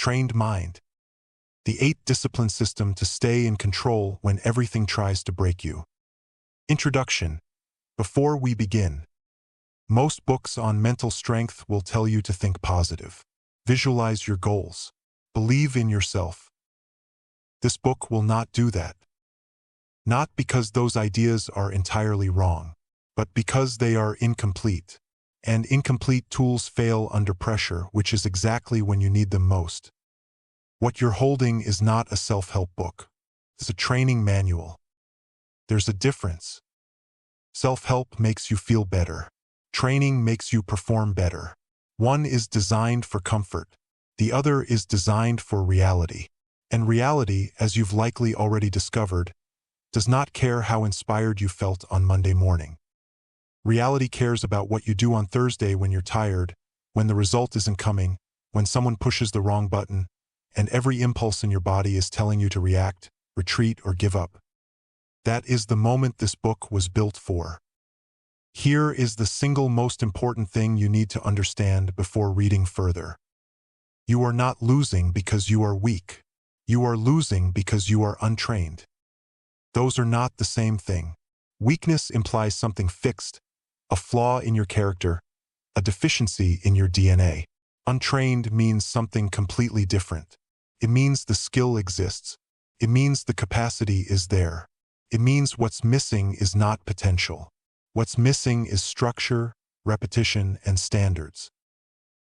trained mind. The 8-discipline system to stay in control when everything tries to break you. Introduction. Before we begin, most books on mental strength will tell you to think positive. Visualize your goals. Believe in yourself. This book will not do that. Not because those ideas are entirely wrong, but because they are incomplete. And incomplete tools fail under pressure, which is exactly when you need them most. What you're holding is not a self-help book. It's a training manual. There's a difference. Self-help makes you feel better. Training makes you perform better. One is designed for comfort. The other is designed for reality. And reality, as you've likely already discovered, does not care how inspired you felt on Monday morning. Reality cares about what you do on Thursday when you're tired, when the result isn't coming, when someone pushes the wrong button, and every impulse in your body is telling you to react, retreat, or give up. That is the moment this book was built for. Here is the single most important thing you need to understand before reading further. You are not losing because you are weak. You are losing because you are untrained. Those are not the same thing. Weakness implies something fixed, a flaw in your character, a deficiency in your DNA. Untrained means something completely different. It means the skill exists. It means the capacity is there. It means what's missing is not potential. What's missing is structure, repetition, and standards.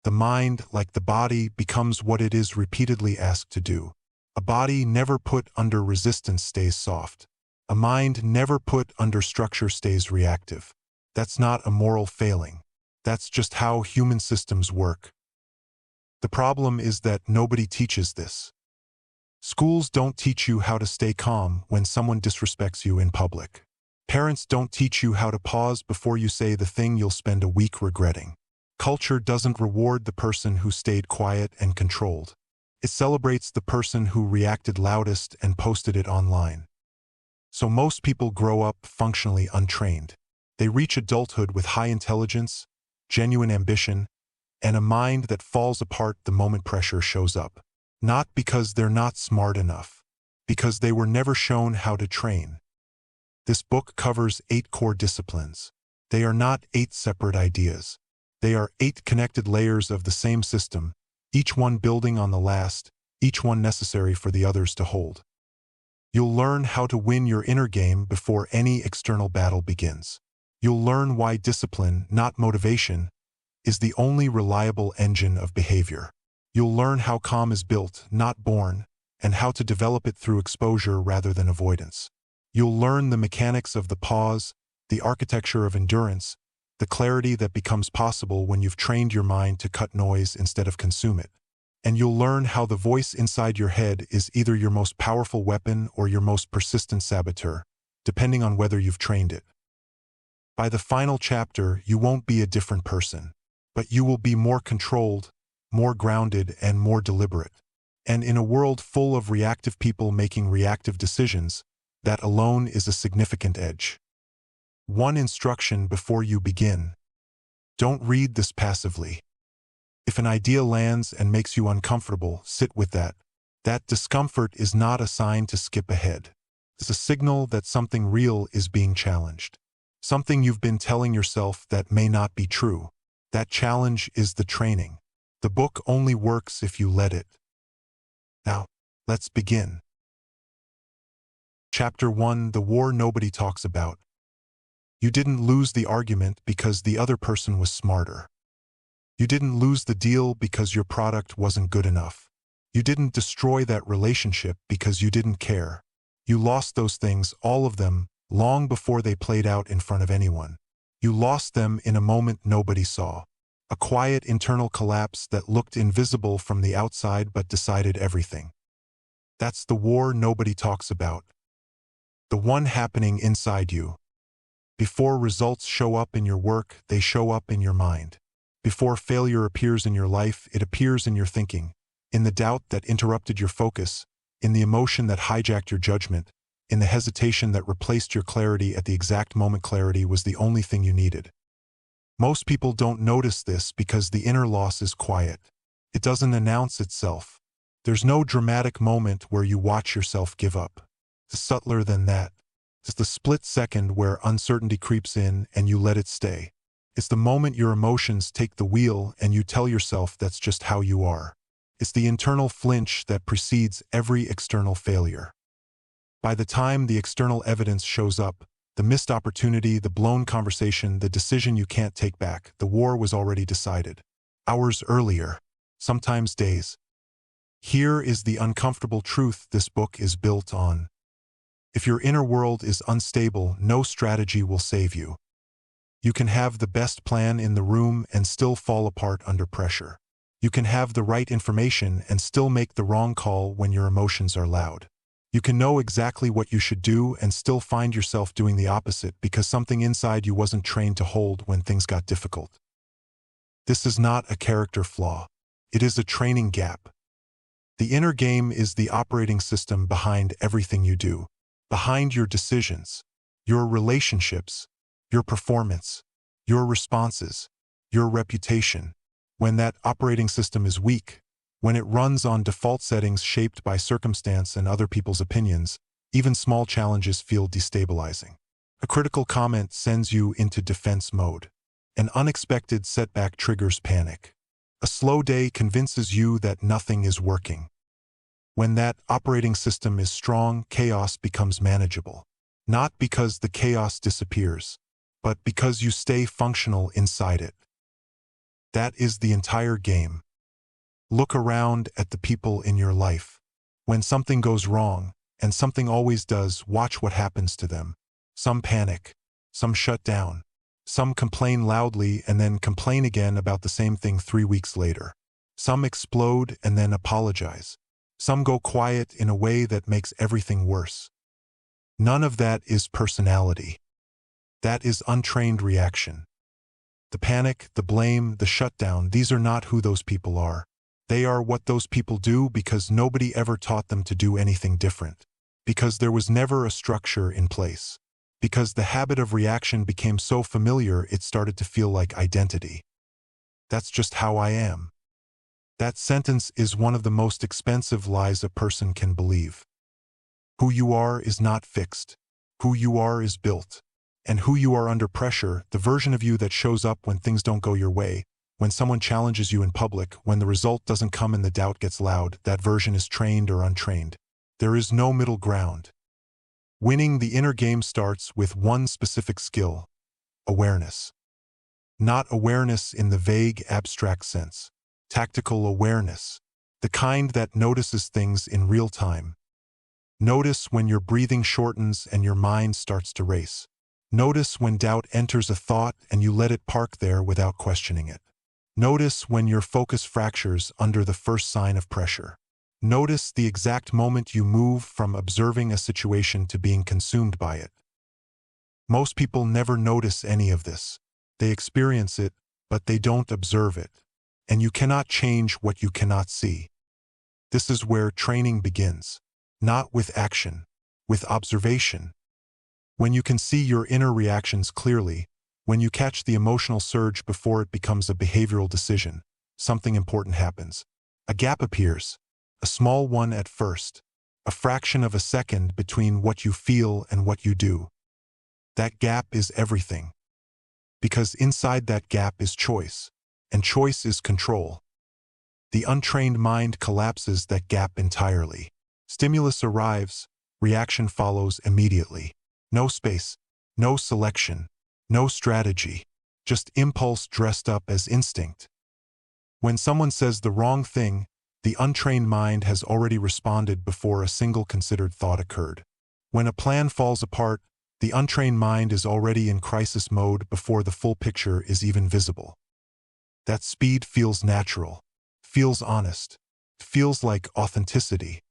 The mind, like the body, becomes what it is repeatedly asked to do. A body never put under resistance stays soft. A mind never put under structure stays reactive. That's not a moral failing. That's just how human systems work. The problem is that nobody teaches this. Schools don't teach you how to stay calm when someone disrespects you in public. Parents don't teach you how to pause before you say the thing you'll spend a week regretting. Culture doesn't reward the person who stayed quiet and controlled. It celebrates the person who reacted loudest and posted it online. So most people grow up functionally untrained. They reach adulthood with high intelligence, genuine ambition, and a mind that falls apart the moment pressure shows up. Not because they're not smart enough, because they were never shown how to train. This book covers 8 core disciplines. They are not 8 separate ideas. They are 8 connected layers of the same system, each one building on the last, each one necessary for the others to hold. You'll learn how to win your inner game before any external battle begins. You'll learn why discipline, not motivation, is the only reliable engine of behavior. You'll learn how calm is built, not born, and how to develop it through exposure rather than avoidance. You'll learn the mechanics of the pause, the architecture of endurance, the clarity that becomes possible when you've trained your mind to cut noise instead of consume it. And you'll learn how the voice inside your head is either your most powerful weapon or your most persistent saboteur, depending on whether you've trained it. By the final chapter, you won't be a different person, but you will be more controlled, more grounded, and more deliberate. And in a world full of reactive people making reactive decisions, that alone is a significant edge. One instruction before you begin. Don't read this passively. If an idea lands and makes you uncomfortable, sit with that. That discomfort is not a sign to skip ahead. It's a signal that something real is being challenged. Something you've been telling yourself that may not be true. That challenge is the training. The book only works if you let it. Now, let's begin. Chapter 1: The War Nobody Talks About. You didn't lose the argument because the other person was smarter. You didn't lose the deal because your product wasn't good enough. You didn't destroy that relationship because you didn't care. You lost those things, all of them, long before they played out in front of anyone. You lost them in a moment nobody saw. A quiet internal collapse that looked invisible from the outside but decided everything. That's the war nobody talks about. The one happening inside you. Before results show up in your work, they show up in your mind. Before failure appears in your life, it appears in your thinking, in the doubt that interrupted your focus, in the emotion that hijacked your judgment, in the hesitation that replaced your clarity at the exact moment clarity was the only thing you needed. Most people don't notice this because the inner loss is quiet. It doesn't announce itself. There's no dramatic moment where you watch yourself give up. It's subtler than that. It's the split second where uncertainty creeps in and you let it stay. It's the moment your emotions take the wheel and you tell yourself that's just how you are. It's the internal flinch that precedes every external failure. By the time the external evidence shows up, the missed opportunity, the blown conversation, the decision you can't take back, the war was already decided. Hours earlier, sometimes days. Here is the uncomfortable truth this book is built on. If your inner world is unstable, no strategy will save you. You can have the best plan in the room and still fall apart under pressure. You can have the right information and still make the wrong call when your emotions are loud. You can know exactly what you should do and still find yourself doing the opposite because something inside you wasn't trained to hold when things got difficult. This is not a character flaw. It is a training gap. The inner game is the operating system behind everything you do, behind your decisions, your relationships, your performance, your responses, your reputation. When that operating system is weak, when it runs on default settings shaped by circumstance and other people's opinions, even small challenges feel destabilizing. A critical comment sends you into defense mode. An unexpected setback triggers panic. A slow day convinces you that nothing is working. When that operating system is strong, chaos becomes manageable. Not because the chaos disappears, but because you stay functional inside it. That is the entire game. Look around at the people in your life. When something goes wrong, and something always does, watch what happens to them. Some panic, some shut down, some complain loudly and then complain again about the same thing 3 weeks later. Some explode and then apologize. Some go quiet in a way that makes everything worse. None of that is personality. That is untrained reaction. The panic, the blame, the shutdown, these are not who those people are. They are what those people do because nobody ever taught them to do anything different. Because there was never a structure in place. Because the habit of reaction became so familiar it started to feel like identity. That's just how I am. That sentence is one of the most expensive lies a person can believe. Who you are is not fixed. Who you are is built. And who you are under pressure, the version of you that shows up when things don't go your way, when someone challenges you in public, when the result doesn't come and the doubt gets loud, that version is trained or untrained. There is no middle ground. Winning the inner game starts with one specific skill: awareness. Not awareness in the vague, abstract sense. Tactical awareness. The kind that notices things in real time. Notice when your breathing shortens and your mind starts to race. Notice when doubt enters a thought and you let it park there without questioning it. Notice when your focus fractures under the first sign of pressure. Notice the exact moment you move from observing a situation to being consumed by it. Most people never notice any of this. They experience it, but they don't observe it. And you cannot change what you cannot see. This is where training begins. Not with action, with observation. When you can see your inner reactions clearly, when you catch the emotional surge before it becomes a behavioral decision, something important happens. A gap appears, a small one at first, a fraction of a second between what you feel and what you do. That gap is everything. Because inside that gap is choice, and choice is control. The untrained mind collapses that gap entirely. Stimulus arrives, reaction follows immediately. No space, no selection, no strategy, just impulse dressed up as instinct. When someone says the wrong thing, the untrained mind has already responded before a single considered thought occurred. When a plan falls apart, the untrained mind is already in crisis mode before the full picture is even visible. That speed feels natural, feels honest, feels like authenticity.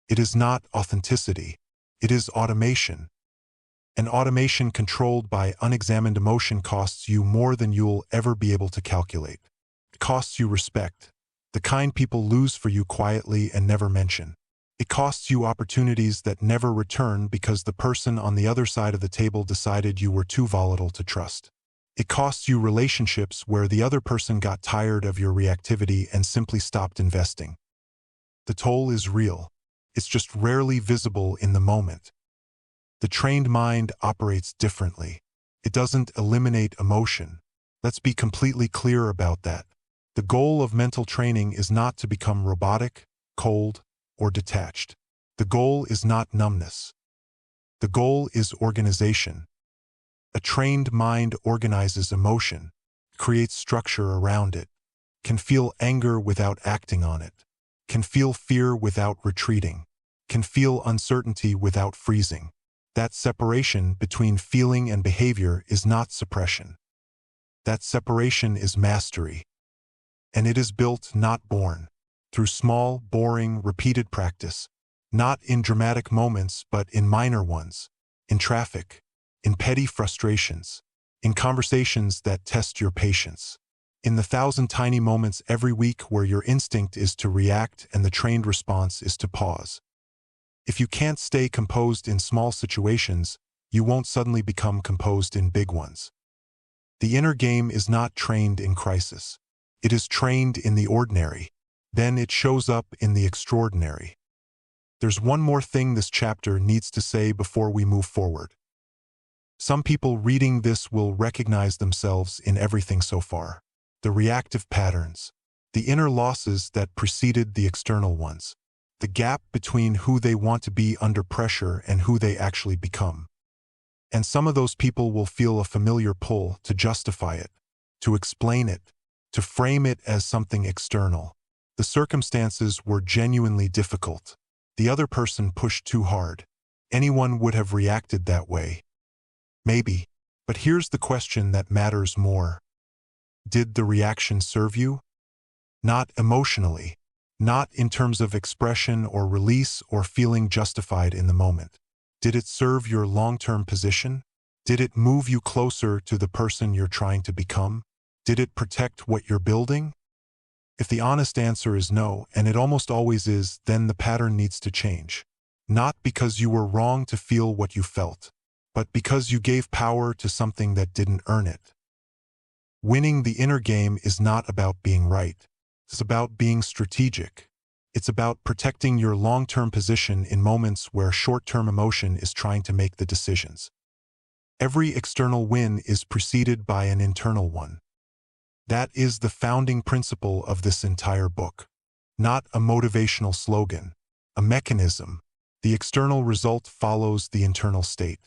It is not authenticity, it is automation. And automation controlled by unexamined emotion costs you more than you'll ever be able to calculate. It costs you respect, the kind people lose for you quietly and never mention. It costs you opportunities that never return because the person on the other side of the table decided you were too volatile to trust. It costs you relationships where the other person got tired of your reactivity and simply stopped investing. The toll is real. It's just rarely visible in the moment. The trained mind operates differently. It doesn't eliminate emotion. Let's be completely clear about that. The goal of mental training is not to become robotic, cold, or detached. The goal is not numbness. The goal is organization. A trained mind organizes emotion, creates structure around it, can feel anger without acting on it, can feel fear without retreating, can feel uncertainty without freezing. That separation between feeling and behavior is not suppression. That separation is mastery. And it is built, not born, through small, boring, repeated practice, not in dramatic moments, but in minor ones, in traffic, in petty frustrations, in conversations that test your patience, in the 1,000 tiny moments every week where your instinct is to react and the trained response is to pause. If you can't stay composed in small situations, you won't suddenly become composed in big ones. The inner game is not trained in crisis. It is trained in the ordinary. Then it shows up in the extraordinary. There's one more thing this chapter needs to say before we move forward. Some people reading this will recognize themselves in everything so far. The reactive patterns, the inner losses that preceded the external ones, the gap between who they want to be under pressure and who they actually become. And some of those people will feel a familiar pull to justify it, to explain it, to frame it as something external. The circumstances were genuinely difficult. The other person pushed too hard. Anyone would have reacted that way. Maybe. But here's the question that matters more. Did the reaction serve you? Not emotionally. Not in terms of expression or release or feeling justified in the moment. Did it serve your long-term position? Did it move you closer to the person you're trying to become? Did it protect what you're building? If the honest answer is no, and it almost always is, then the pattern needs to change. Not because you were wrong to feel what you felt, but because you gave power to something that didn't earn it. Winning the inner game is not about being right. It's about being strategic. It's about protecting your long-term position in moments where short-term emotion is trying to make the decisions. Every external win is preceded by an internal one. That is the founding principle of this entire book. Not a motivational slogan, a mechanism. The external result follows the internal state.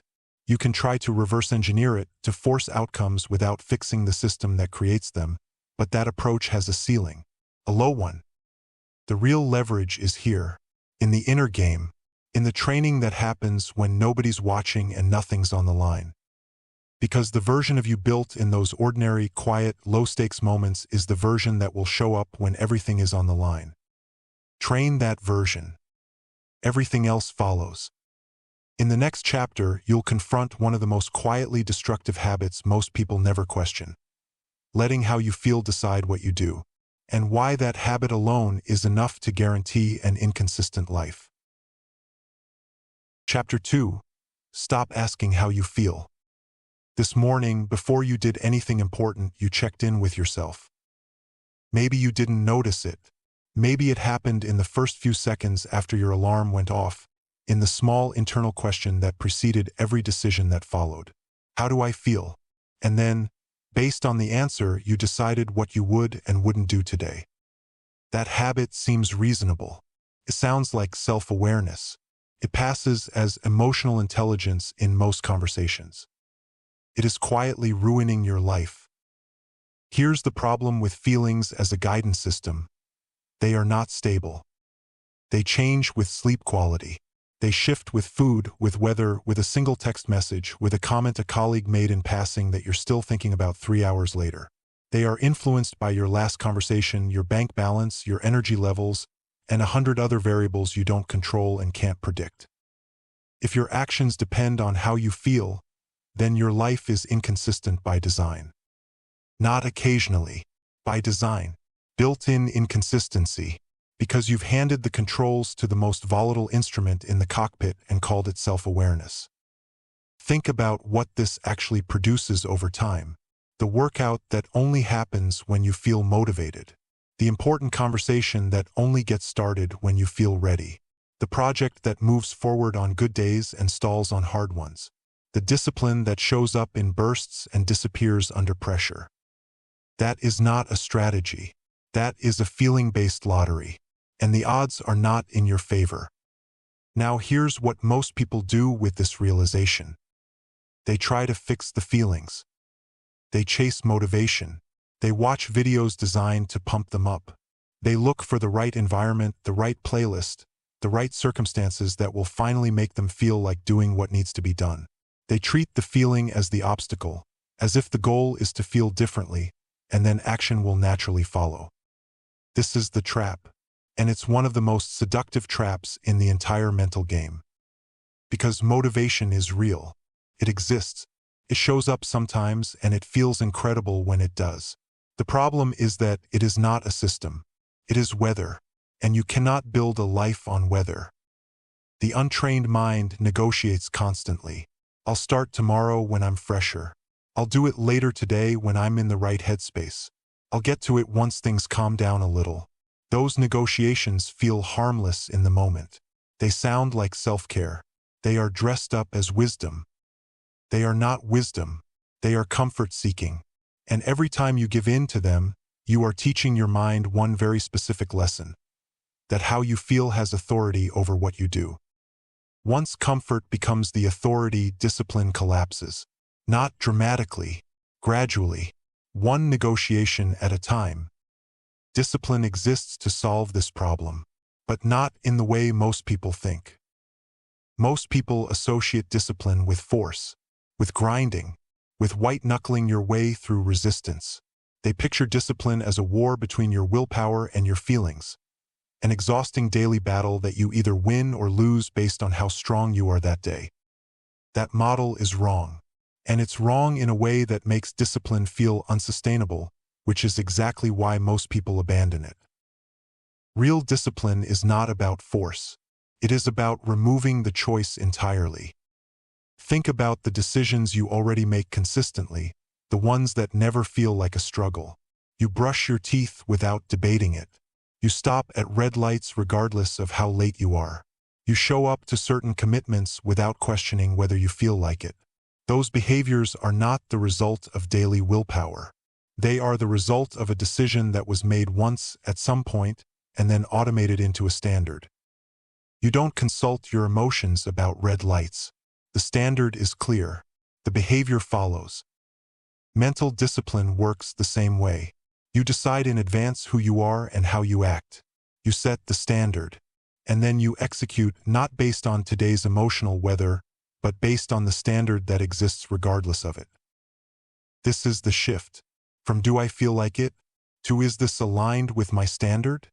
You can try to reverse engineer it to force outcomes without fixing the system that creates them, but that approach has a ceiling, a low one. The real leverage is here, in the inner game, in the training that happens when nobody's watching and nothing's on the line. Because the version of you built in those ordinary, quiet, low-stakes moments is the version that will show up when everything is on the line. Train that version. Everything else follows. In the next chapter, you'll confront one of the most quietly destructive habits most people never question. Letting how you feel decide what you do, and why that habit alone is enough to guarantee an inconsistent life. Chapter 2. Stop asking how you feel. This morning, before you did anything important, you checked in with yourself. Maybe you didn't notice it. Maybe it happened in the first few seconds after your alarm went off, in the small internal question that preceded every decision that followed. How do I feel? And then, based on the answer, you decided what you would and wouldn't do today. That habit seems reasonable. It sounds like self-awareness. It passes as emotional intelligence in most conversations. It is quietly ruining your life. Here's the problem with feelings as a guidance system. They are not stable. They change with sleep quality. They shift with food, with weather, with a single text message, with a comment a colleague made in passing that you're still thinking about 3 hours later. They are influenced by your last conversation, your bank balance, your energy levels, and 100 other variables you don't control and can't predict. If your actions depend on how you feel, then your life is inconsistent by design. Not occasionally, by design. Built-in inconsistency, because you've handed the controls to the most volatile instrument in the cockpit and called it self-awareness. Think about what this actually produces over time. The workout that only happens when you feel motivated. The important conversation that only gets started when you feel ready. The project that moves forward on good days and stalls on hard ones. The discipline that shows up in bursts and disappears under pressure. That is not a strategy. That is a feeling-based lottery. And the odds are not in your favor. Now here's what most people do with this realization. They try to fix the feelings. They chase motivation. They watch videos designed to pump them up. They look for the right environment, the right playlist, the right circumstances that will finally make them feel like doing what needs to be done. They treat the feeling as the obstacle, as if the goal is to feel differently, and then action will naturally follow. This is the trap, and it's one of the most seductive traps in the entire mental game. Because motivation is real. It exists. It shows up sometimes, and it feels incredible when it does. The problem is that it is not a system. It is weather, and you cannot build a life on weather. The untrained mind negotiates constantly. I'll start tomorrow when I'm fresher. I'll do it later today when I'm in the right headspace. I'll get to it once things calm down a little. Those negotiations feel harmless in the moment. They sound like self-care. They are dressed up as wisdom. They are not wisdom. They are comfort-seeking. And every time you give in to them, you are teaching your mind one very specific lesson. That how you feel has authority over what you do. Once comfort becomes the authority, discipline collapses. Not dramatically, gradually, one negotiation at a time. Discipline exists to solve this problem, but not in the way most people think. Most people associate discipline with force, with grinding, with white-knuckling your way through resistance. They picture discipline as a war between your willpower and your feelings. An exhausting daily battle that you either win or lose based on how strong you are that day. That model is wrong. And it's wrong in a way that makes discipline feel unsustainable, which is exactly why most people abandon it. Real discipline is not about force. It is about removing the choice entirely. Think about the decisions you already make consistently, the ones that never feel like a struggle. You brush your teeth without debating it. You stop at red lights regardless of how late you are. You show up to certain commitments without questioning whether you feel like it. Those behaviors are not the result of daily willpower. They are the result of a decision that was made once at some point and then automated into a standard. You don't consult your emotions about red lights. The standard is clear. The behavior follows. Mental discipline works the same way. You decide in advance who you are and how you act. You set the standard, and then you execute not based on today's emotional weather, but based on the standard that exists regardless of it. This is the shift, from do I feel like it, to is this aligned with my standard?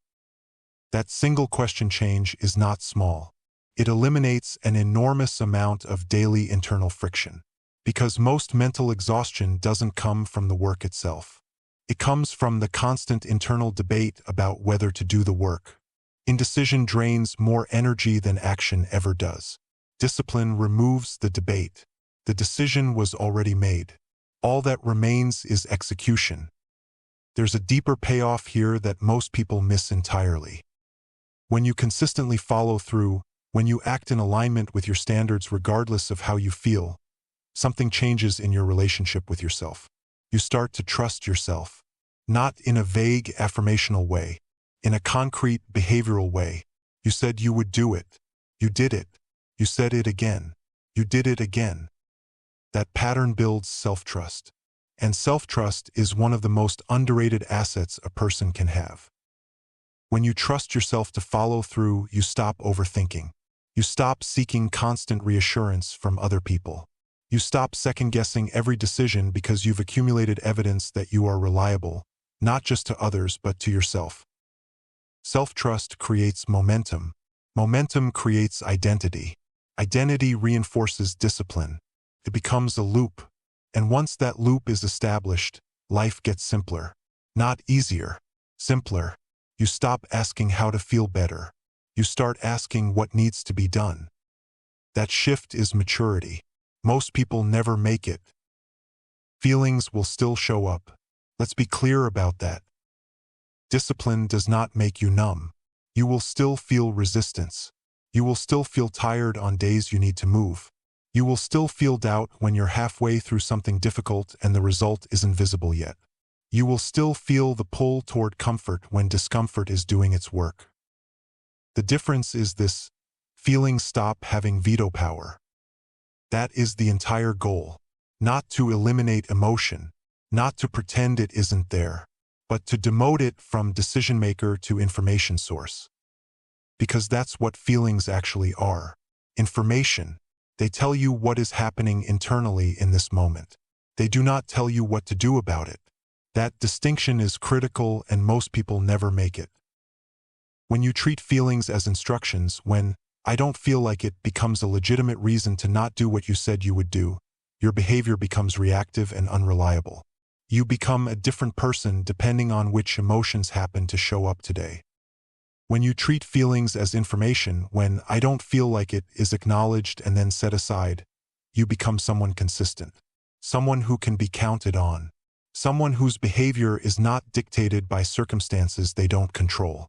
That single question change is not small. It eliminates an enormous amount of daily internal friction. Because most mental exhaustion doesn't come from the work itself. It comes from the constant internal debate about whether to do the work. Indecision drains more energy than action ever does. Discipline removes the debate. The decision was already made. All that remains is execution. There's a deeper payoff here that most people miss entirely. When you consistently follow through, when you act in alignment with your standards regardless of how you feel, something changes in your relationship with yourself. You start to trust yourself, not in a vague affirmational way, in a concrete behavioral way. You said you would do it. You did it. You said it again. You did it again. That pattern builds self-trust. And self-trust is one of the most underrated assets a person can have. When you trust yourself to follow through, you stop overthinking. You stop seeking constant reassurance from other people. You stop second-guessing every decision because you've accumulated evidence that you are reliable, not just to others but to yourself. Self-trust creates momentum. Momentum creates identity. Identity reinforces discipline. It becomes a loop. And once that loop is established, life gets simpler. Not easier. Simpler. You stop asking how to feel better. You start asking what needs to be done. That shift is maturity. Most people never make it. Feelings will still show up. Let's be clear about that. Discipline does not make you numb. You will still feel resistance. You will still feel tired on days you need to move. You will still feel doubt when you're halfway through something difficult and the result isn't visible yet. You will still feel the pull toward comfort when discomfort is doing its work. The difference is this: feelings stop having veto power. That is the entire goal. Not to eliminate emotion, not to pretend it isn't there, but to demote it from decision maker to information source. Because that's what feelings actually are. Information. They tell you what is happening internally in this moment. They do not tell you what to do about it. That distinction is critical, and most people never make it. When you treat feelings as instructions, when "I don't feel like it" becomes a legitimate reason to not do what you said you would do, your behavior becomes reactive and unreliable. You become a different person depending on which emotions happen to show up today. When you treat feelings as information, when "I don't feel like it" is acknowledged and then set aside, you become someone consistent, someone who can be counted on, someone whose behavior is not dictated by circumstances they don't control.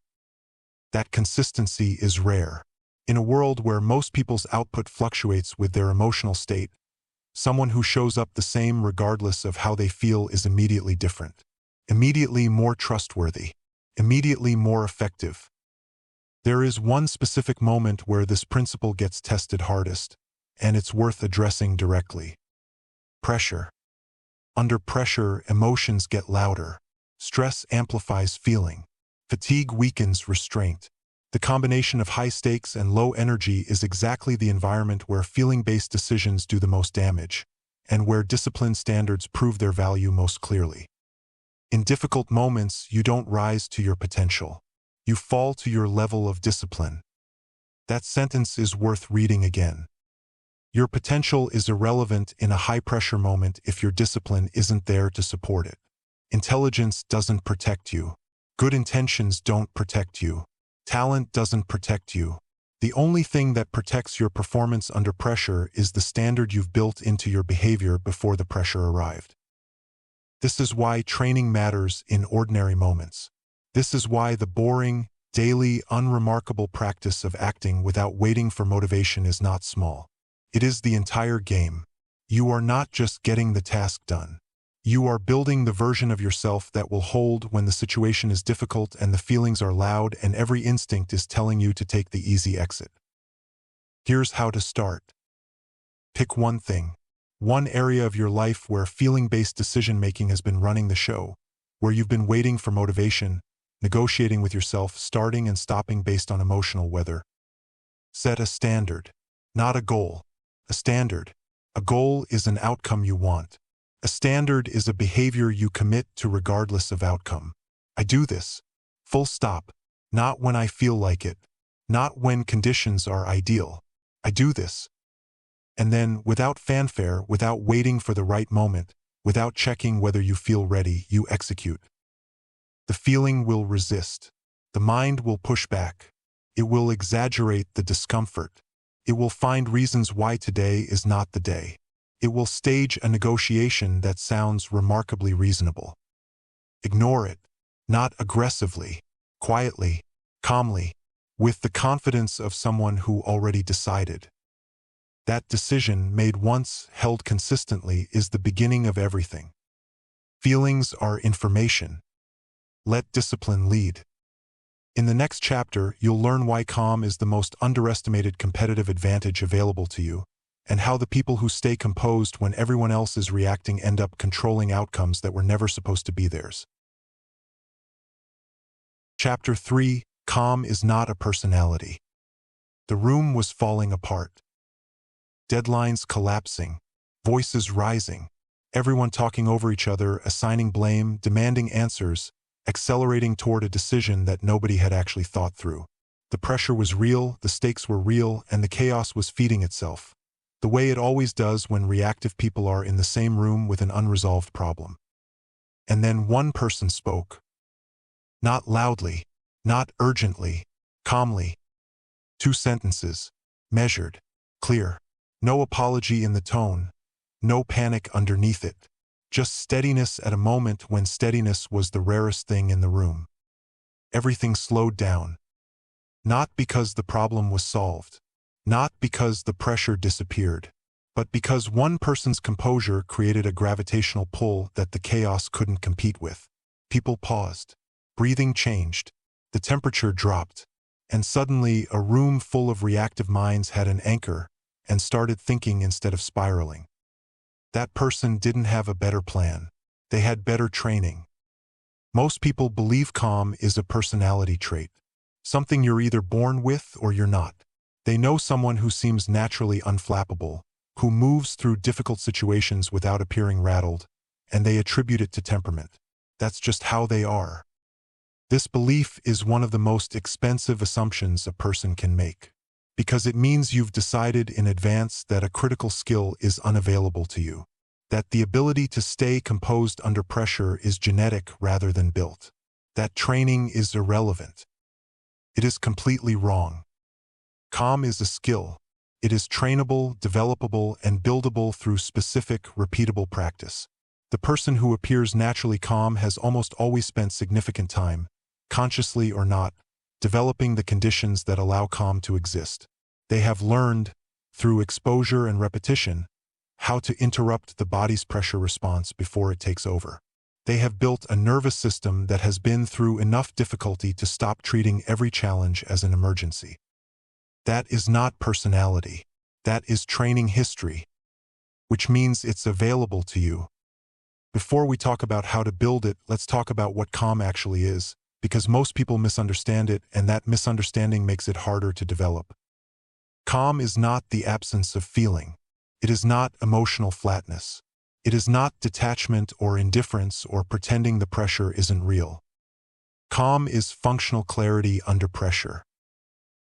That consistency is rare. In a world where most people's output fluctuates with their emotional state, someone who shows up the same regardless of how they feel is immediately different, immediately more trustworthy, immediately more effective. There is one specific moment where this principle gets tested hardest, and it's worth addressing directly. Pressure. Under pressure, emotions get louder. Stress amplifies feeling. Fatigue weakens restraint. The combination of high stakes and low energy is exactly the environment where feeling-based decisions do the most damage, and where discipline standards prove their value most clearly. In difficult moments, you don't rise to your potential. You fall to your level of discipline. That sentence is worth reading again. Your potential is irrelevant in a high-pressure moment if your discipline isn't there to support it. Intelligence doesn't protect you. Good intentions don't protect you. Talent doesn't protect you. The only thing that protects your performance under pressure is the standard you've built into your behavior before the pressure arrived. This is why training matters in ordinary moments. This is why the boring, daily, unremarkable practice of acting without waiting for motivation is not small. It is the entire game. You are not just getting the task done. You are building the version of yourself that will hold when the situation is difficult and the feelings are loud and every instinct is telling you to take the easy exit. Here's how to start. Pick one thing. One area of your life where feeling-based decision-making has been running the show, where you've been waiting for motivation, negotiating with yourself, starting and stopping based on emotional weather. Set a standard, not a goal. A standard. A goal is an outcome you want. A standard is a behavior you commit to regardless of outcome. I do this. Full stop. Not when I feel like it. Not when conditions are ideal. I do this. And then, without fanfare, without waiting for the right moment, without checking whether you feel ready, you execute. The feeling will resist. The mind will push back. It will exaggerate the discomfort. It will find reasons why today is not the day. It will stage a negotiation that sounds remarkably reasonable. Ignore it. Not aggressively, quietly, calmly, with the confidence of someone who already decided. That decision, made once, held consistently, is the beginning of everything. Feelings are information. Let discipline lead. In the next chapter, you'll learn why calm is the most underestimated competitive advantage available to you, and how the people who stay composed when everyone else is reacting end up controlling outcomes that were never supposed to be theirs. Chapter 3: Calm is not a personality. The room was falling apart. Deadlines collapsing, voices rising, everyone talking over each other, assigning blame, demanding answers, accelerating toward a decision that nobody had actually thought through. The pressure was real, the stakes were real, and the chaos was feeding itself, the way it always does when reactive people are in the same room with an unresolved problem. And then one person spoke. Not loudly, not urgently, calmly. 2 sentences, measured, clear. No apology in the tone, no panic underneath it. Just steadiness at a moment when steadiness was the rarest thing in the room. everything slowed down. Not because the problem was solved, not because the pressure disappeared, but because one person's composure created a gravitational pull that the chaos couldn't compete with. People paused. Breathing changed. The temperature dropped. And suddenly, a room full of reactive minds had an anchor and started thinking instead of spiraling. That person didn't have a better plan. They had better training. Most people believe calm is a personality trait, something you're either born with or you're not. They know someone who seems naturally unflappable, who moves through difficult situations without appearing rattled, and they attribute it to temperament. That's just how they are. This belief is one of the most expensive assumptions a person can make, because it means you've decided in advance that a critical skill is unavailable to you, that the ability to stay composed under pressure is genetic rather than built, that training is irrelevant. It is completely wrong. Calm is a skill. It is trainable, developable, and buildable through specific, repeatable practice. The person who appears naturally calm has almost always spent significant time, consciously or not, developing the conditions that allow calm to exist. They have learned, through exposure and repetition, how to interrupt the body's pressure response before it takes over. They have built a nervous system that has been through enough difficulty to stop treating every challenge as an emergency. That is not personality. That is training history, which means it's available to you. Before we talk about how to build it, let's talk about what calm actually is, because most people misunderstand it, and that misunderstanding makes it harder to develop. Calm is not the absence of feeling. It is not emotional flatness. It is not detachment or indifference or pretending the pressure isn't real. Calm is functional clarity under pressure.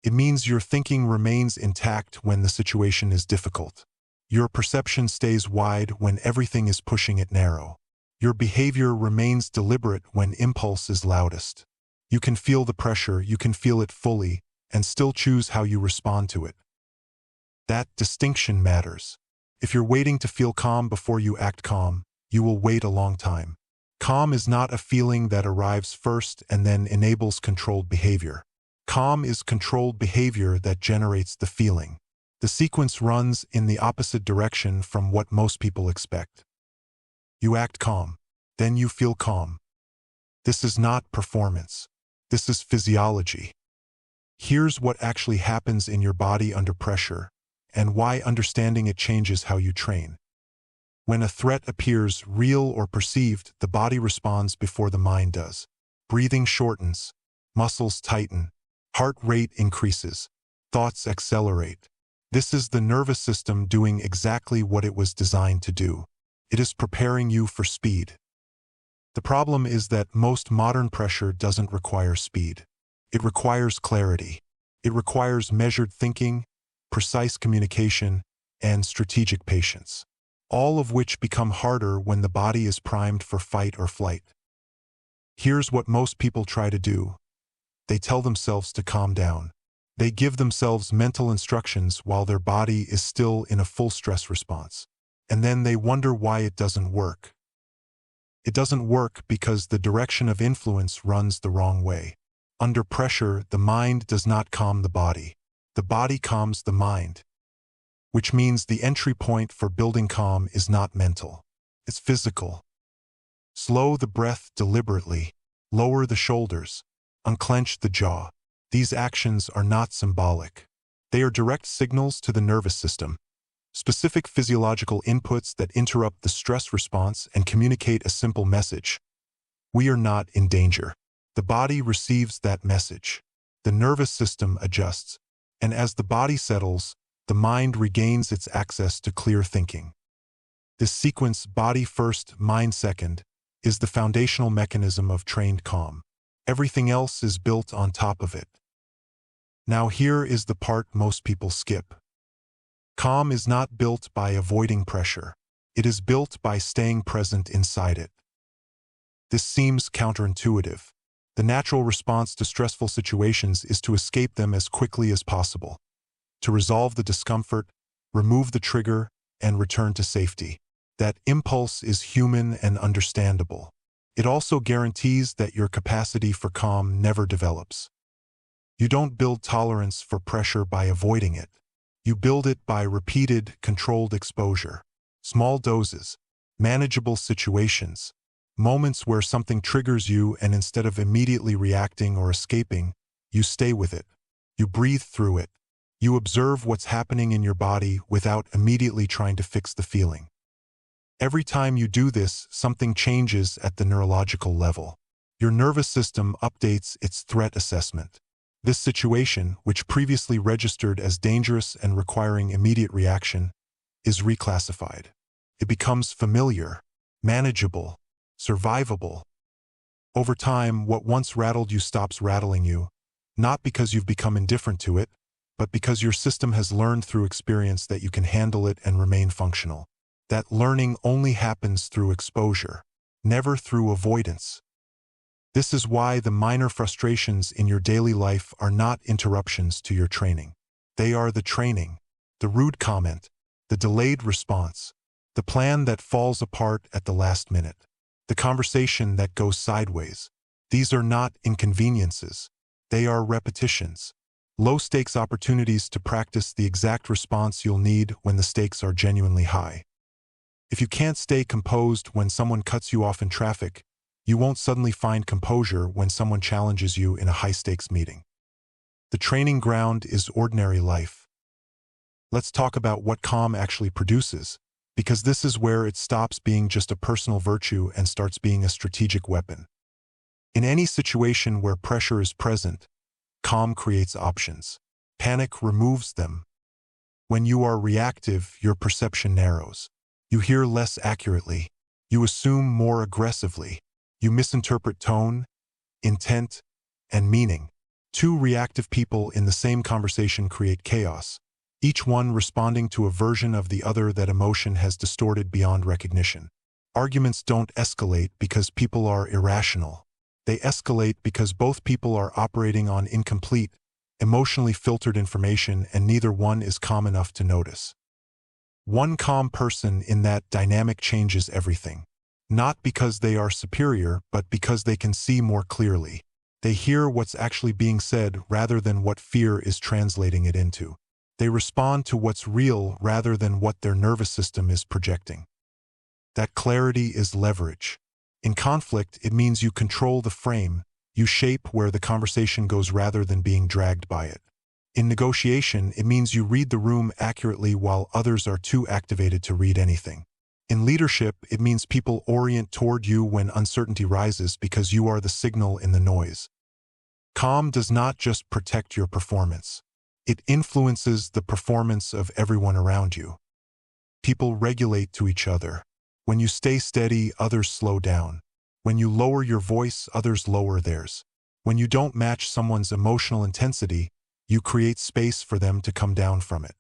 It means your thinking remains intact when the situation is difficult. Your perception stays wide when everything is pushing it narrow. Your behavior remains deliberate when impulse is loudest. You can feel the pressure, you can feel it fully, and still choose how you respond to it. That distinction matters. If you're waiting to feel calm before you act calm, you will wait a long time. Calm is not a feeling that arrives first and then enables controlled behavior. Calm is controlled behavior that generates the feeling. The sequence runs in the opposite direction from what most people expect. You act calm, then you feel calm. This is not performance. This is physiology. Here's what actually happens in your body under pressure, and why understanding it changes how you train. When a threat appears, real or perceived, the body responds before the mind does. Breathing shortens, muscles tighten, heart rate increases, thoughts accelerate. This is the nervous system doing exactly what it was designed to do. It is preparing you for speed. The problem is that most modern pressure doesn't require speed. It requires clarity. It requires measured thinking, precise communication, and strategic patience, all of which become harder when the body is primed for fight or flight. Here's what most people try to do. They tell themselves to calm down. They give themselves mental instructions while their body is still in a full stress response. And then they wonder why it doesn't work. It doesn't work because the direction of influence runs the wrong way. Under pressure, the mind does not calm the body. The body calms the mind, which means the entry point for building calm is not mental. It's physical. Slow the breath deliberately. Lower the shoulders. Unclench the jaw. These actions are not symbolic. They are direct signals to the nervous system, specific physiological inputs that interrupt the stress response and communicate a simple message. We are not in danger. The body receives that message. The nervous system adjusts. And as the body settles, the mind regains its access to clear thinking. This sequence, body first, mind second, is the foundational mechanism of trained calm. Everything else is built on top of it. Now here is the part most people skip. Calm is not built by avoiding pressure. It is built by staying present inside it. This seems counterintuitive. The natural response to stressful situations is to escape them as quickly as possible, to resolve the discomfort, remove the trigger, and return to safety. That impulse is human and understandable. It also guarantees that your capacity for calm never develops. You don't build tolerance for pressure by avoiding it. You build it by repeated, controlled exposure. Small doses, manageable situations, moments where something triggers you and instead of immediately reacting or escaping, you stay with it. You breathe through it. You observe what's happening in your body without immediately trying to fix the feeling. Every time you do this, something changes at the neurological level. Your nervous system updates its threat assessment. This situation, which previously registered as dangerous and requiring immediate reaction, is reclassified. It becomes familiar, manageable, survivable. Over time, what once rattled you stops rattling you, not because you've become indifferent to it, but because your system has learned through experience that you can handle it and remain functional. That learning only happens through exposure, never through avoidance. This is why the minor frustrations in your daily life are not interruptions to your training. They are the training, the rude comment, the delayed response, the plan that falls apart at the last minute, the conversation that goes sideways. These are not inconveniences. They are repetitions. Low-stakes opportunities to practice the exact response you'll need when the stakes are genuinely high. If you can't stay composed when someone cuts you off in traffic, you won't suddenly find composure when someone challenges you in a high-stakes meeting. The training ground is ordinary life. Let's talk about what calm actually produces, because this is where it stops being just a personal virtue and starts being a strategic weapon. In any situation where pressure is present, calm creates options. Panic removes them. When you are reactive, your perception narrows. You hear less accurately. You assume more aggressively. You misinterpret tone, intent, and meaning. Two reactive people in the same conversation create chaos, each one responding to a version of the other that emotion has distorted beyond recognition. Arguments don't escalate because people are irrational. They escalate because both people are operating on incomplete, emotionally filtered information and neither one is calm enough to notice. One calm person in that dynamic changes everything. Not because they are superior, but because they can see more clearly. They hear what's actually being said rather than what fear is translating it into. They respond to what's real rather than what their nervous system is projecting. That clarity is leverage. In conflict, it means you control the frame, you shape where the conversation goes rather than being dragged by it. In negotiation, it means you read the room accurately while others are too activated to read anything. In leadership, it means people orient toward you when uncertainty rises because you are the signal in the noise. Calm does not just protect your performance. It influences the performance of everyone around you. People regulate to each other. When you stay steady, others slow down. When you lower your voice, others lower theirs. When you don't match someone's emotional intensity, you create space for them to come down from it.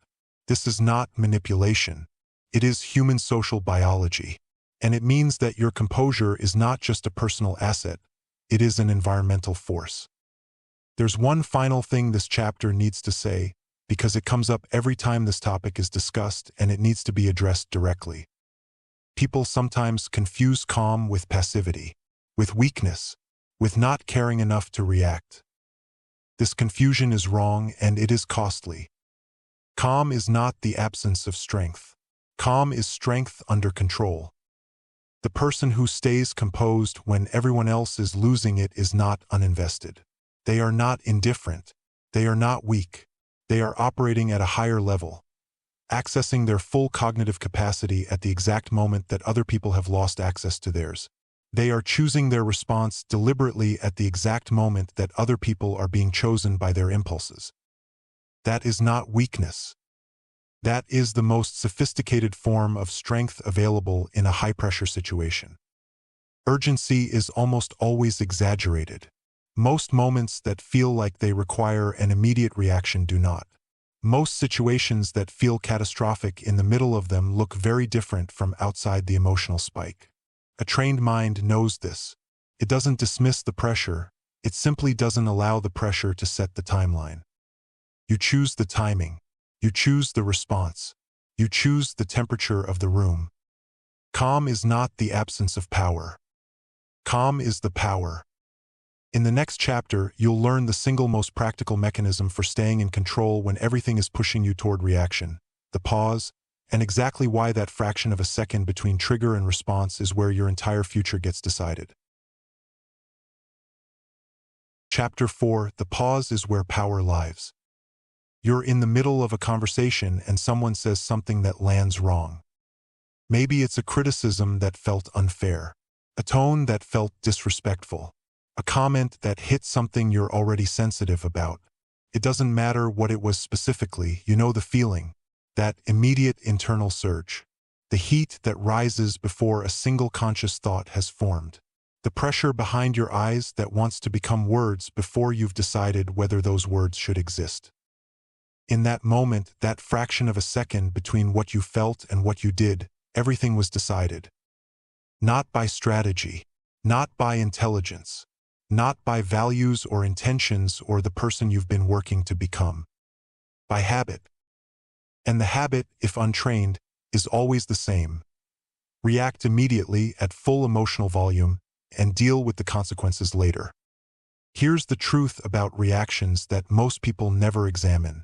This is not manipulation. It is human social biology. And it means that your composure is not just a personal asset, it is an environmental force. There's one final thing this chapter needs to say, because it comes up every time this topic is discussed and it needs to be addressed directly. People sometimes confuse calm with passivity, with weakness, with not caring enough to react. This confusion is wrong and it is costly. Calm is not the absence of strength. Calm is strength under control. The person who stays composed when everyone else is losing it is not uninvested. They are not indifferent. They are not weak. They are operating at a higher level, accessing their full cognitive capacity at the exact moment that other people have lost access to theirs. They are choosing their response deliberately at the exact moment that other people are being chosen by their impulses. That is not weakness. That is the most sophisticated form of strength available in a high-pressure situation. Urgency is almost always exaggerated. Most moments that feel like they require an immediate reaction do not. Most situations that feel catastrophic in the middle of them look very different from outside the emotional spike. A trained mind knows this. It doesn't dismiss the pressure, it simply doesn't allow the pressure to set the timeline. You choose the timing. You choose the response. You choose the temperature of the room. Calm is not the absence of power. Calm is the power. In the next chapter, you'll learn the single most practical mechanism for staying in control when everything is pushing you toward reaction, the pause, and exactly why that fraction of a second between trigger and response is where your entire future gets decided. Chapter 4: The pause is where power lies. You're in the middle of a conversation and someone says something that lands wrong. Maybe it's a criticism that felt unfair, a tone that felt disrespectful, a comment that hit something you're already sensitive about. It doesn't matter what it was specifically, you know the feeling, that immediate internal surge, the heat that rises before a single conscious thought has formed, the pressure behind your eyes that wants to become words before you've decided whether those words should exist. In that moment, that fraction of a second between what you felt and what you did, everything was decided. Not by strategy, not by intelligence, not by values or intentions or the person you've been working to become. By habit. And the habit, if untrained, is always the same. React immediately at full emotional volume and deal with the consequences later. Here's the truth about reactions that most people never examine.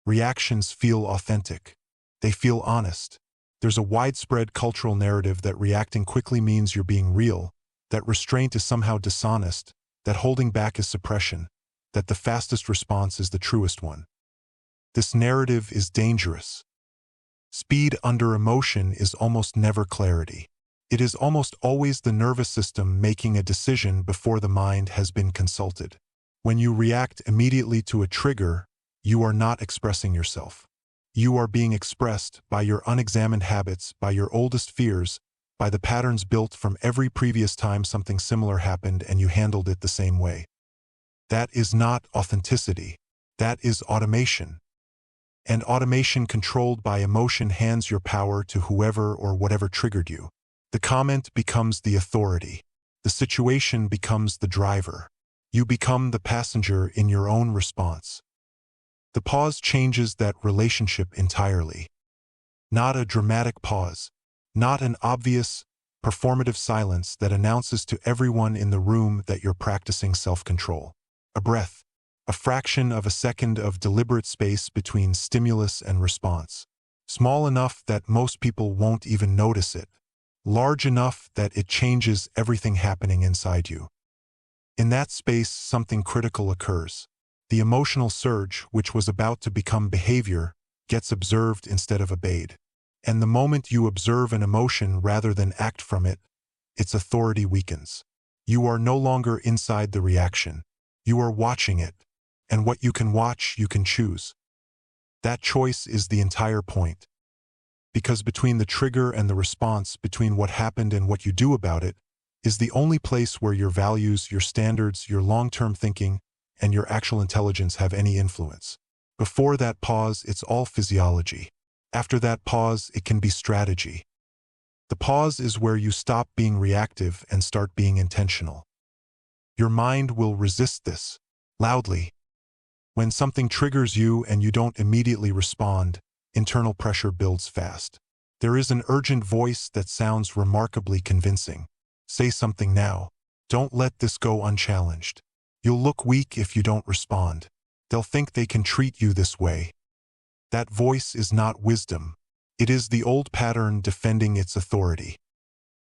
Reactions feel authentic. They feel honest. There's a widespread cultural narrative that reacting quickly means you're being real, that restraint is somehow dishonest, that holding back is suppression, that the fastest response is the truest one. This narrative is dangerous. Speed under emotion is almost never clarity. It is almost always the nervous system making a decision before the mind has been consulted. When you react immediately to a trigger, you are not expressing yourself. You are being expressed by your unexamined habits, by your oldest fears, by the patterns built from every previous time something similar happened and you handled it the same way. That is not authenticity. That is automation. And automation controlled by emotion hands your power to whoever or whatever triggered you. The comment becomes the authority. The situation becomes the driver. You become the passenger in your own response. The pause changes that relationship entirely. Not a dramatic pause, not an obvious, performative silence that announces to everyone in the room that you're practicing self-control. A breath, a fraction of a second of deliberate space between stimulus and response. Small enough that most people won't even notice it. Large enough that it changes everything happening inside you. In that space, something critical occurs. The emotional surge, which was about to become behavior, gets observed instead of obeyed. And the moment you observe an emotion rather than act from it, its authority weakens. You are no longer inside the reaction. You are watching it. And what you can watch, you can choose. That choice is the entire point. Because between the trigger and the response, between what happened and what you do about it, is the only place where your values, your standards, your long-term thinking, and your actual intelligence have any influence. Before that pause, it's all physiology. After that pause, it can be strategy. The pause is where you stop being reactive and start being intentional. Your mind will resist this, loudly. When something triggers you and you don't immediately respond, internal pressure builds fast. There is an urgent voice that sounds remarkably convincing. Say something now. Don't let this go unchallenged. You'll look weak if you don't respond. They'll think they can treat you this way. That voice is not wisdom. It is the old pattern defending its authority.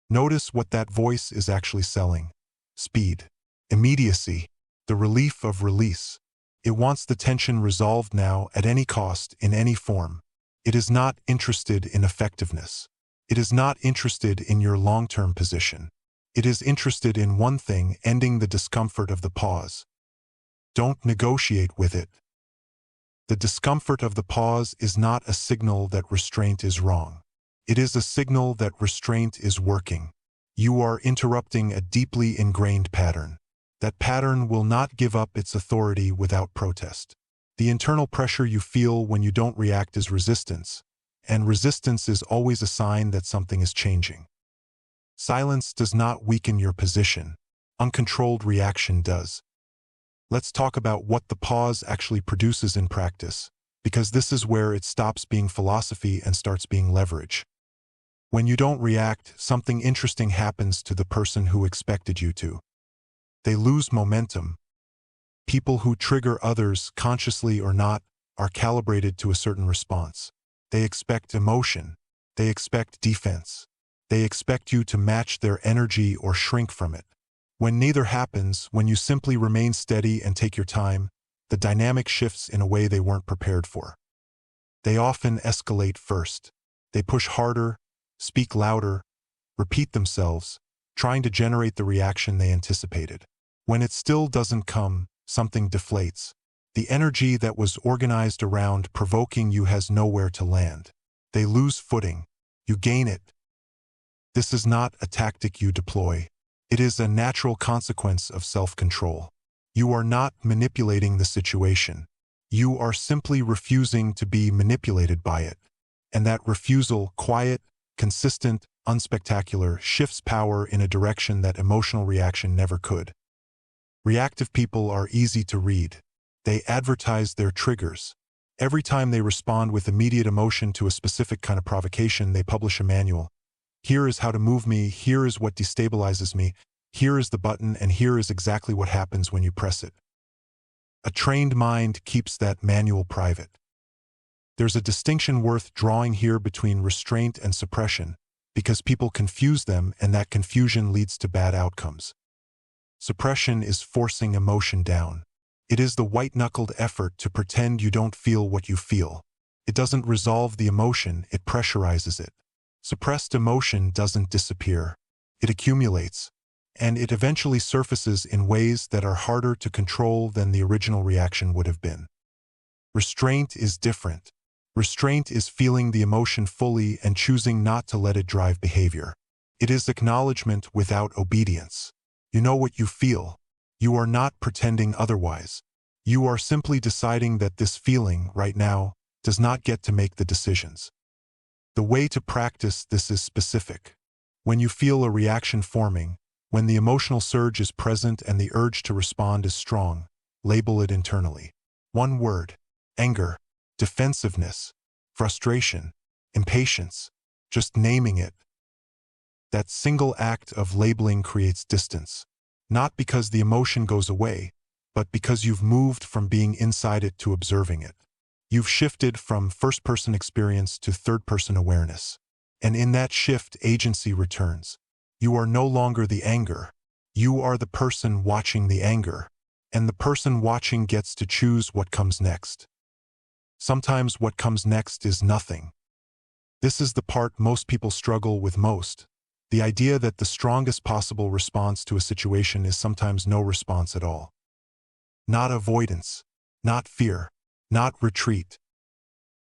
Notice what that voice is actually selling. Speed. Immediacy. The relief of release. It wants the tension resolved now at any cost, in any form. It is not interested in effectiveness. It is not interested in your long-term position. It is interested in one thing, ending the discomfort of the pause. Don't negotiate with it. The discomfort of the pause is not a signal that restraint is wrong. It is a signal that restraint is working. You are interrupting a deeply ingrained pattern. That pattern will not give up its authority without protest. The internal pressure you feel when you don't react is resistance, and resistance is always a sign that something is changing. Silence does not weaken your position. Uncontrolled reaction does. Let's talk about what the pause actually produces in practice, because this is where it stops being philosophy and starts being leverage. When you don't react, something interesting happens to the person who expected you to. They lose momentum. People who trigger others, consciously or not, are calibrated to a certain response. They expect emotion. They expect defense. They expect you to match their energy or shrink from it. When neither happens, when you simply remain steady and take your time, the dynamic shifts in a way they weren't prepared for. They often escalate first. They push harder, speak louder, repeat themselves, trying to generate the reaction they anticipated. When it still doesn't come, something deflates. The energy that was organized around provoking you has nowhere to land. They lose footing. You gain it. This is not a tactic you deploy. It is a natural consequence of self-control. You are not manipulating the situation. You are simply refusing to be manipulated by it. And that refusal, quiet, consistent, unspectacular, shifts power in a direction that emotional reaction never could. Reactive people are easy to read. They advertise their triggers. Every time they respond with immediate emotion to a specific kind of provocation, they publish a manual. Here is how to move me, here is what destabilizes me, here is the button, and here is exactly what happens when you press it. A trained mind keeps that manual private. There's a distinction worth drawing here between restraint and suppression, because people confuse them, and that confusion leads to bad outcomes. Suppression is forcing emotion down. It is the white-knuckled effort to pretend you don't feel what you feel. It doesn't resolve the emotion, it pressurizes it. Suppressed emotion doesn't disappear. It accumulates, and it eventually surfaces in ways that are harder to control than the original reaction would have been. Restraint is different. Restraint is feeling the emotion fully and choosing not to let it drive behavior. It is acknowledgement without obedience. You know what you feel. You are not pretending otherwise. You are simply deciding that this feeling, right now, does not get to make the decisions. The way to practice this is specific. When you feel a reaction forming, when the emotional surge is present and the urge to respond is strong, label it internally. One word: anger, defensiveness, frustration, impatience. Just naming it. That single act of labeling creates distance. Not because the emotion goes away, but because you've moved from being inside it to observing it. You've shifted from first-person experience to third-person awareness. And in that shift, agency returns. You are no longer the anger. You are the person watching the anger. And the person watching gets to choose what comes next. Sometimes what comes next is nothing. This is the part most people struggle with most. The idea that the strongest possible response to a situation is sometimes no response at all. Not avoidance. Not fear. Not retreat.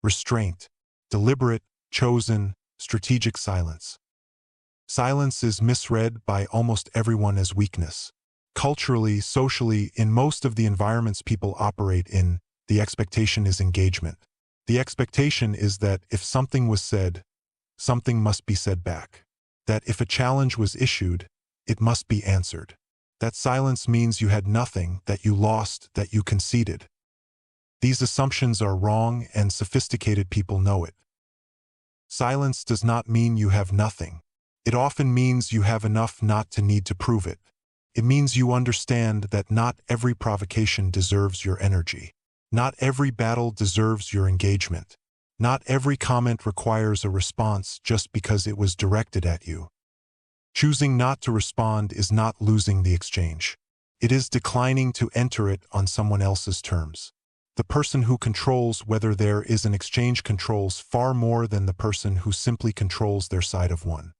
Restraint. Deliberate, chosen, strategic silence. Silence is misread by almost everyone as weakness. Culturally, socially, in most of the environments people operate in, the expectation is engagement. The expectation is that if something was said, something must be said back. That if a challenge was issued, it must be answered. That silence means you had nothing, that you lost, that you conceded. These assumptions are wrong, and sophisticated people know it. Silence does not mean you have nothing. It often means you have enough not to need to prove it. It means you understand that not every provocation deserves your energy. Not every battle deserves your engagement. Not every comment requires a response just because it was directed at you. Choosing not to respond is not losing the exchange. It is declining to enter it on someone else's terms. The person who controls whether there is an exchange controls far more than the person who simply controls their side of one.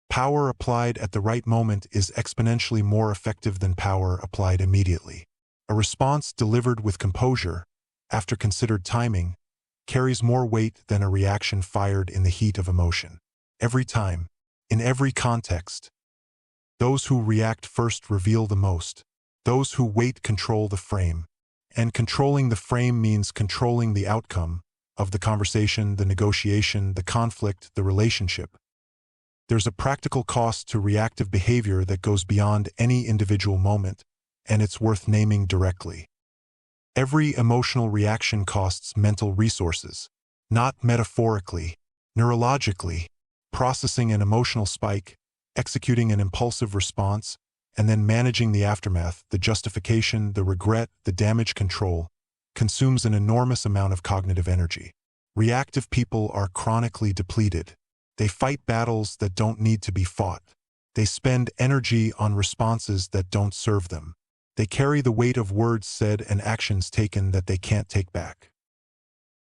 Power applied at the right moment is exponentially more effective than power applied immediately. A response delivered with composure, after considered timing, carries more weight than a reaction fired in the heat of emotion. Every time, in every context, those who react first reveal the most. Those who wait control the frame. And controlling the frame means controlling the outcome of the conversation, the negotiation, the conflict, the relationship. There's a practical cost to reactive behavior that goes beyond any individual moment, and it's worth naming directly. Every emotional reaction costs mental resources, not metaphorically, neurologically, processing an emotional spike, executing an impulsive response, and then managing the aftermath, the justification, the regret, the damage control, consumes an enormous amount of cognitive energy. Reactive people are chronically depleted. They fight battles that don't need to be fought. They spend energy on responses that don't serve them. They carry the weight of words said and actions taken that they can't take back.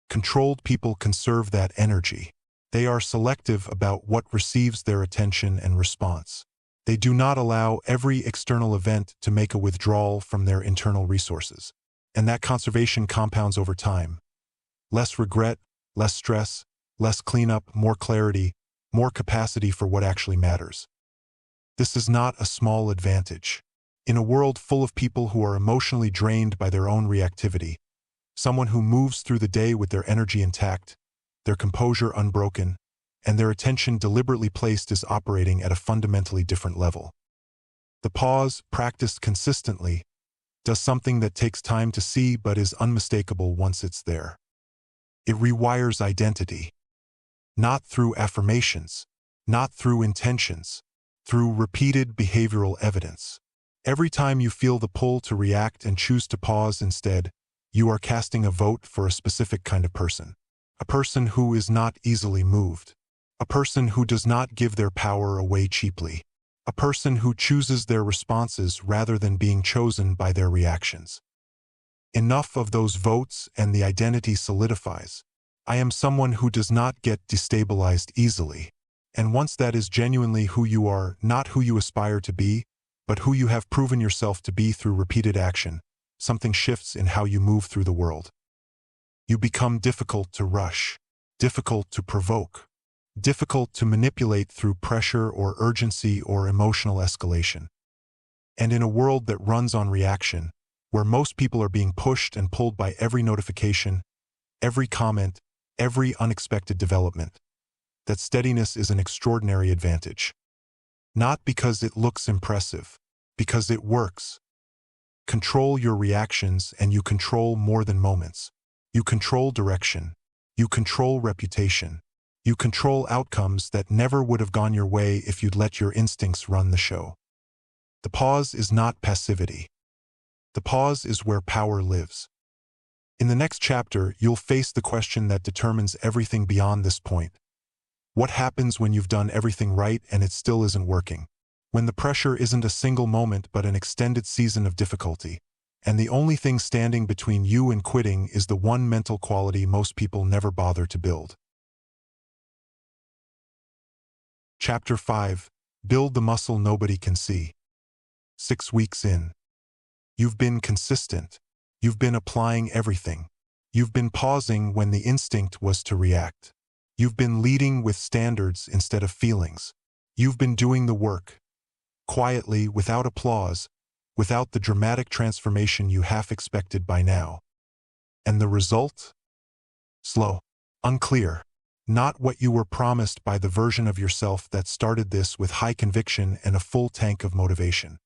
Controlled people conserve that energy. They are selective about what receives their attention and response. They do not allow every external event to make a withdrawal from their internal resources. And that conservation compounds over time. Less regret, less stress, less cleanup, more clarity, more capacity for what actually matters. This is not a small advantage. In a world full of people who are emotionally drained by their own reactivity, someone who moves through the day with their energy intact, their composure unbroken, and their attention deliberately placed is operating at a fundamentally different level. The pause, practiced consistently, does something that takes time to see but is unmistakable once it's there. It rewires identity. Not through affirmations, not through intentions, through repeated behavioral evidence. Every time you feel the pull to react and choose to pause instead, you are casting a vote for a specific kind of person. A person who is not easily moved. A person who does not give their power away cheaply. A person who chooses their responses rather than being chosen by their reactions. Enough of those votes and the identity solidifies. I am someone who does not get destabilized easily. And once that is genuinely who you are, not who you aspire to be, but who you have proven yourself to be through repeated action, something shifts in how you move through the world. You become difficult to rush, difficult to provoke, difficult to manipulate through pressure or urgency or emotional escalation. And in a world that runs on reaction, where most people are being pushed and pulled by every notification, every comment, every unexpected development, that steadiness is an extraordinary advantage. Not because it looks impressive, because it works. Control your reactions and you control more than moments. You control direction. You control reputation. You control outcomes that never would have gone your way if you'd let your instincts run the show. The pause is not passivity. The pause is where power lives. In the next chapter, you'll face the question that determines everything beyond this point. What happens when you've done everything right and it still isn't working? When the pressure isn't a single moment but an extended season of difficulty, and the only thing standing between you and quitting is the one mental quality most people never bother to build. Chapter 5. Build the muscle nobody can see. 6 weeks in. You've been consistent. You've been applying everything. You've been pausing when the instinct was to react. You've been leading with standards instead of feelings. You've been doing the work. Quietly, without applause, without the dramatic transformation you half expected by now. And the result? Slow. Unclear. Not what you were promised by the version of yourself that started this with high conviction and a full tank of motivation.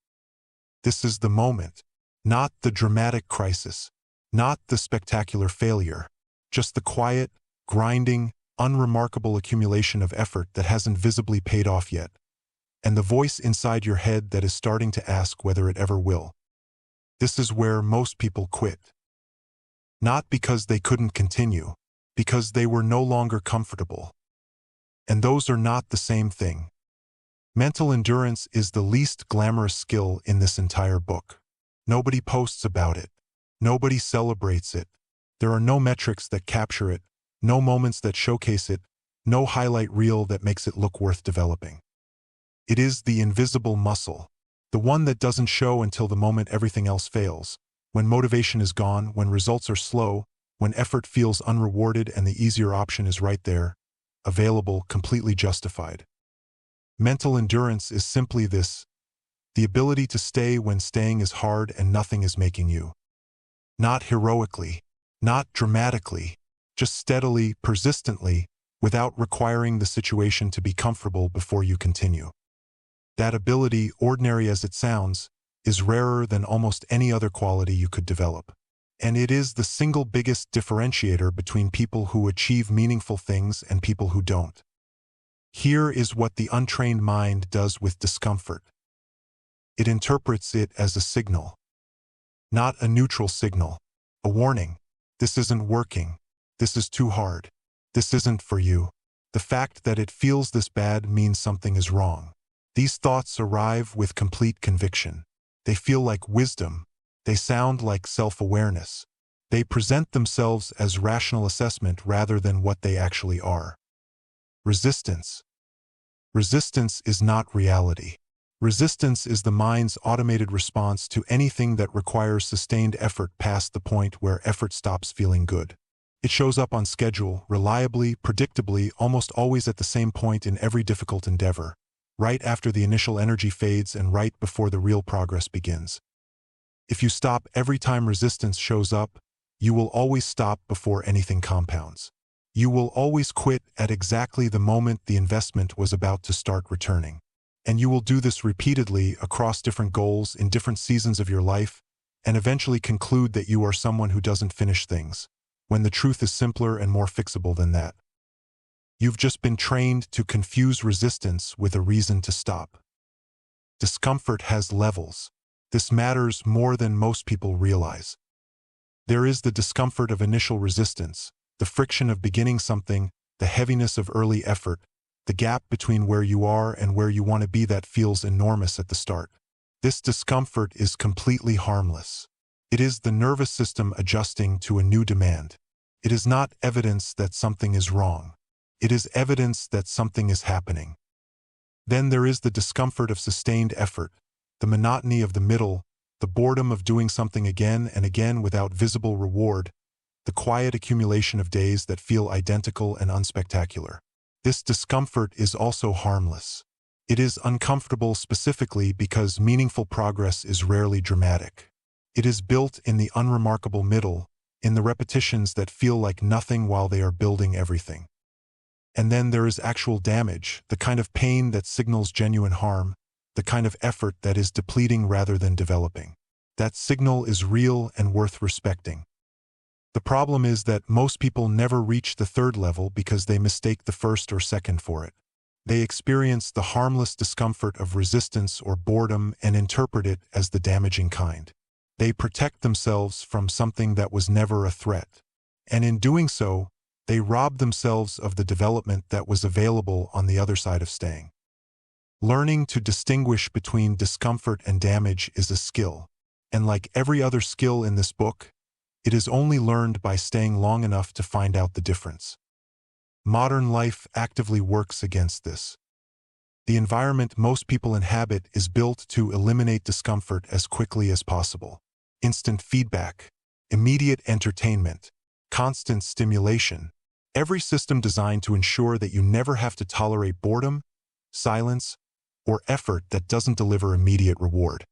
This is the moment. Not the dramatic crisis. Not the spectacular failure. Just the quiet, grinding, unremarkable accumulation of effort that hasn't visibly paid off yet. And the voice inside your head that is starting to ask whether it ever will. This is where most people quit. Not because they couldn't continue, because they were no longer comfortable. And those are not the same thing. Mental endurance is the least glamorous skill in this entire book. Nobody posts about it. Nobody celebrates it. There are no metrics that capture it, no moments that showcase it, no highlight reel that makes it look worth developing. It is the invisible muscle, the one that doesn't show until the moment everything else fails, when motivation is gone, when results are slow, when effort feels unrewarded and the easier option is right there, available, completely justified. Mental endurance is simply this, the ability to stay when staying is hard and nothing is making you. Not heroically, not dramatically, just steadily, persistently, without requiring the situation to be comfortable before you continue. That ability, ordinary as it sounds, is rarer than almost any other quality you could develop. And it is the single biggest differentiator between people who achieve meaningful things and people who don't. Here is what the untrained mind does with discomfort. It interprets it as a signal. Not a neutral signal. A warning. This isn't working. This is too hard. This isn't for you. The fact that it feels this bad means something is wrong. These thoughts arrive with complete conviction. They feel like wisdom. They sound like self-awareness. They present themselves as rational assessment rather than what they actually are. Resistance. Resistance is not reality. Resistance is the mind's automated response to anything that requires sustained effort past the point where effort stops feeling good. It shows up on schedule, reliably, predictably, almost always at the same point in every difficult endeavor, right after the initial energy fades and right before the real progress begins. If you stop every time resistance shows up, you will always stop before anything compounds. You will always quit at exactly the moment the investment was about to start returning. And you will do this repeatedly across different goals in different seasons of your life, and eventually conclude that you are someone who doesn't finish things, when the truth is simpler and more fixable than that. You've just been trained to confuse resistance with a reason to stop. Discomfort has levels. This matters more than most people realize. There is the discomfort of initial resistance, the friction of beginning something, the heaviness of early effort, the gap between where you are and where you want to be that feels enormous at the start. This discomfort is completely harmless. It is the nervous system adjusting to a new demand. It is not evidence that something is wrong. It is evidence that something is happening. Then there is the discomfort of sustained effort, the monotony of the middle, the boredom of doing something again and again without visible reward, the quiet accumulation of days that feel identical and unspectacular. This discomfort is also harmless. It is uncomfortable specifically because meaningful progress is rarely dramatic. It is built in the unremarkable middle, in the repetitions that feel like nothing while they are building everything. And then there is actual damage, the kind of pain that signals genuine harm, the kind of effort that is depleting rather than developing. That signal is real and worth respecting. The problem is that most people never reach the third level because they mistake the first or second for it. They experience the harmless discomfort of resistance or boredom and interpret it as the damaging kind. They protect themselves from something that was never a threat. And in doing so, they rob themselves of the development that was available on the other side of staying. Learning to distinguish between discomfort and damage is a skill. And like every other skill in this book, it is only learned by staying long enough to find out the difference. Modern life actively works against this. The environment most people inhabit is built to eliminate discomfort as quickly as possible. Instant feedback, immediate entertainment, constant stimulation. Every system designed to ensure that you never have to tolerate boredom, silence, or effort that doesn't deliver immediate reward.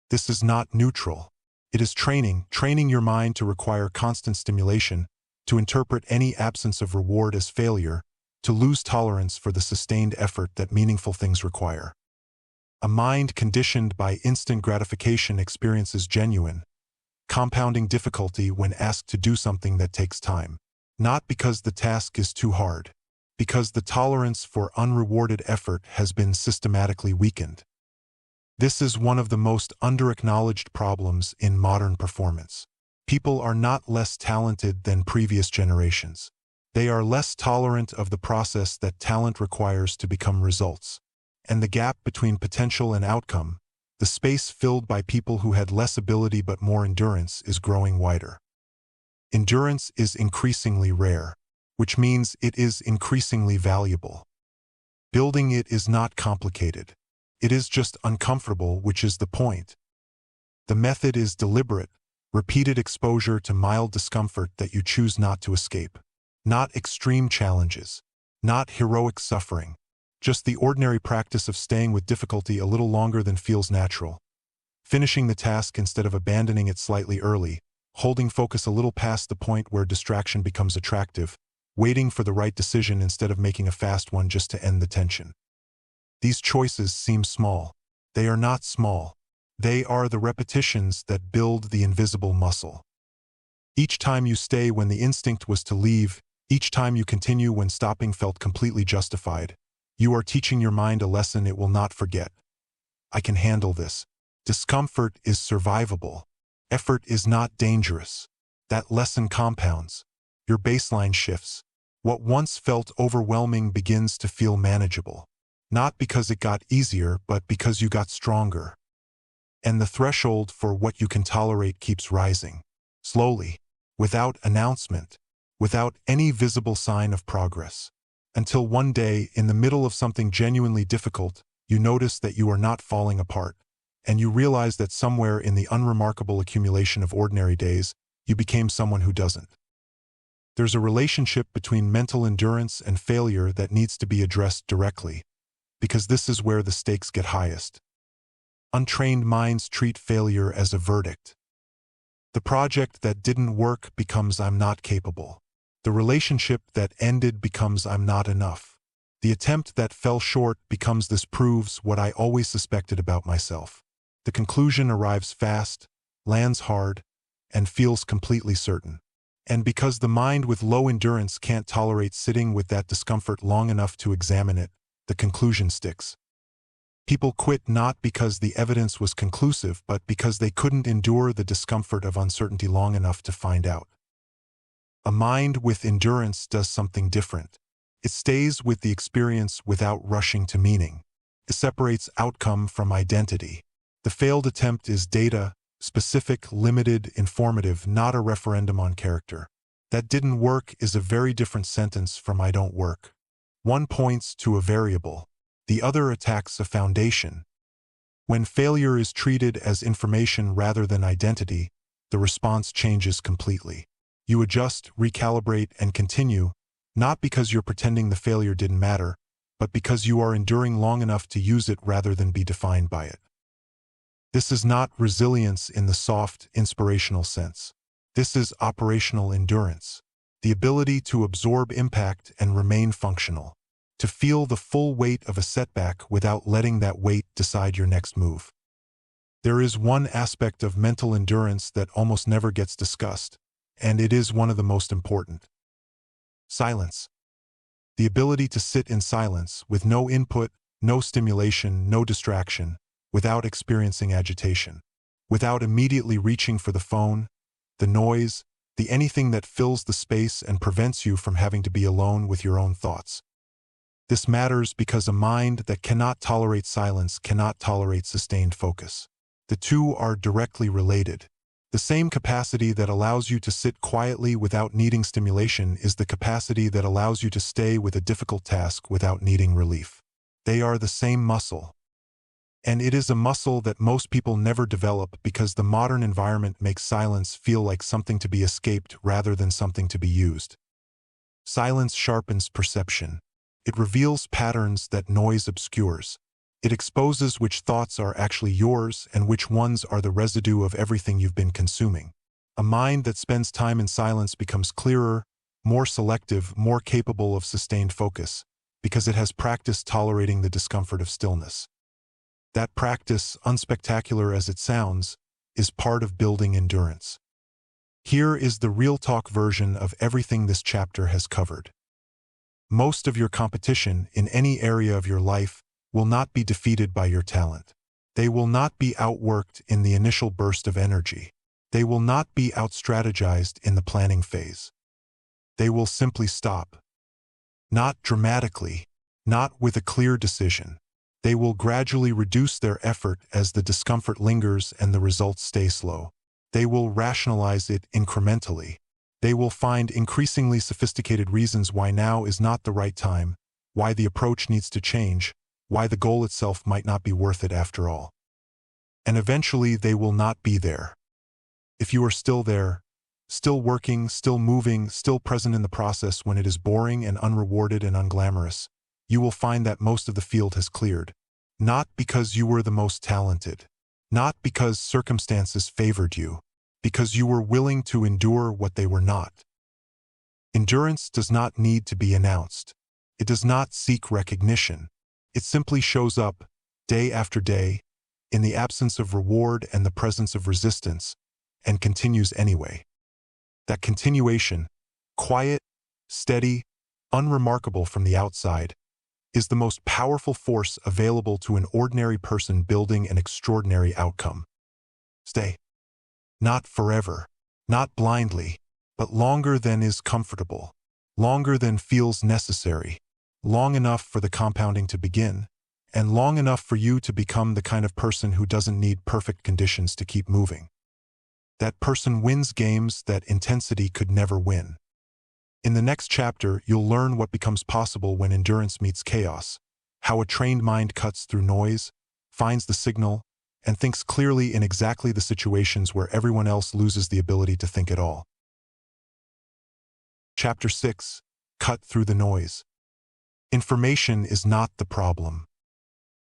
This is not neutral. It is training your mind to require constant stimulation, to interpret any absence of reward as failure, to lose tolerance for the sustained effort that meaningful things require. A mind conditioned by instant gratification experiences genuine, compounding difficulty when asked to do something that takes time. Not because the task is too hard, because the tolerance for unrewarded effort has been systematically weakened. This is one of the most under-acknowledged problems in modern performance. People are not less talented than previous generations. They are less tolerant of the process that talent requires to become results. And the gap between potential and outcome, the space filled by people who had less ability but more endurance, is growing wider. Endurance is increasingly rare, which means it is increasingly valuable. Building it is not complicated. It is just uncomfortable, which is the point. The method is deliberate, repeated exposure to mild discomfort that you choose not to escape. Not extreme challenges. Not heroic suffering. Just the ordinary practice of staying with difficulty a little longer than feels natural. Finishing the task instead of abandoning it slightly early. Holding focus a little past the point where distraction becomes attractive. Waiting for the right decision instead of making a fast one just to end the tension. These choices seem small. They are not small. They are the repetitions that build the invisible muscle. Each time you stay when the instinct was to leave, each time you continue when stopping felt completely justified, You are teaching your mind a lesson it will not forget. I can handle this. Discomfort is survivable. Effort is not dangerous. That lesson compounds. Your baseline shifts. What once felt overwhelming begins to feel manageable. Not because it got easier, but because you got stronger. And the threshold for what you can tolerate keeps rising. Slowly, without announcement, without any visible sign of progress. Until one day, in the middle of something genuinely difficult, you notice that you are not falling apart. And you realize that somewhere in the unremarkable accumulation of ordinary days, you became someone who doesn't. There's a relationship between mental endurance and failure that needs to be addressed directly, because this is where the stakes get highest. Untrained minds treat failure as a verdict. The project that didn't work becomes I'm not capable. The relationship that ended becomes I'm not enough. The attempt that fell short becomes this proves what I always suspected about myself. The conclusion arrives fast, lands hard, and feels completely certain. And because the mind with low endurance can't tolerate sitting with that discomfort long enough to examine it, the conclusion sticks. People quit not because the evidence was conclusive, but because they couldn't endure the discomfort of uncertainty long enough to find out. A mind with endurance does something different. It stays with the experience without rushing to meaning. It separates outcome from identity. The failed attempt is data, specific, limited, informative, not a referendum on character. That didn't work is a very different sentence from I don't work. One points to a variable. The other attacks a foundation. When failure is treated as information rather than identity, the response changes completely. You adjust, recalibrate, and continue, not because you're pretending the failure didn't matter, but because you are enduring long enough to use it rather than be defined by it. This is not resilience in the soft, inspirational sense. This is operational endurance, the ability to absorb impact and remain functional, to feel the full weight of a setback without letting that weight decide your next move. There is one aspect of mental endurance that almost never gets discussed, and it is one of the most important. Silence. The ability to sit in silence with no input, no stimulation, no distraction, without experiencing agitation, without immediately reaching for the phone, the noise, the anything that fills the space and prevents you from having to be alone with your own thoughts. This matters because a mind that cannot tolerate silence cannot tolerate sustained focus. The two are directly related. The same capacity that allows you to sit quietly without needing stimulation is the capacity that allows you to stay with a difficult task without needing relief. They are the same muscle. And it is a muscle that most people never develop because the modern environment makes silence feel like something to be escaped rather than something to be used. Silence sharpens perception. It reveals patterns that noise obscures. It exposes which thoughts are actually yours and which ones are the residue of everything you've been consuming. A mind that spends time in silence becomes clearer, more selective, more capable of sustained focus, because it has practiced tolerating the discomfort of stillness. That practice, unspectacular as it sounds, is part of building endurance. Here is the real talk version of everything this chapter has covered. Most of your competition in any area of your life will not be defeated by your talent. They will not be outworked in the initial burst of energy. They will not be outstrategized in the planning phase. They will simply stop. Not dramatically, not with a clear decision. They will gradually reduce their effort as the discomfort lingers and the results stay slow. They will rationalize it incrementally. They will find increasingly sophisticated reasons why now is not the right time, why the approach needs to change, why the goal itself might not be worth it after all. And eventually they will not be there. If you are still there, still working, still moving, still present in the process when it is boring and unrewarded and unglamorous, you will find that most of the field has cleared. Not because you were the most talented. Not because circumstances favored you. Because you were willing to endure what they were not. Endurance does not need to be announced. It does not seek recognition. It simply shows up, day after day, in the absence of reward and the presence of resistance, and continues anyway. That continuation, quiet, steady, unremarkable from the outside, is the most powerful force available to an ordinary person building an extraordinary outcome. Stay. Not forever, not blindly, but longer than is comfortable, longer than feels necessary, long enough for the compounding to begin, and long enough for you to become the kind of person who doesn't need perfect conditions to keep moving. That person wins games that intensity could never win. In the next chapter, you'll learn what becomes possible when endurance meets chaos, how a trained mind cuts through noise, finds the signal, and thinks clearly in exactly the situations where everyone else loses the ability to think at all. Chapter 6. Cut through the noise. Information is not the problem.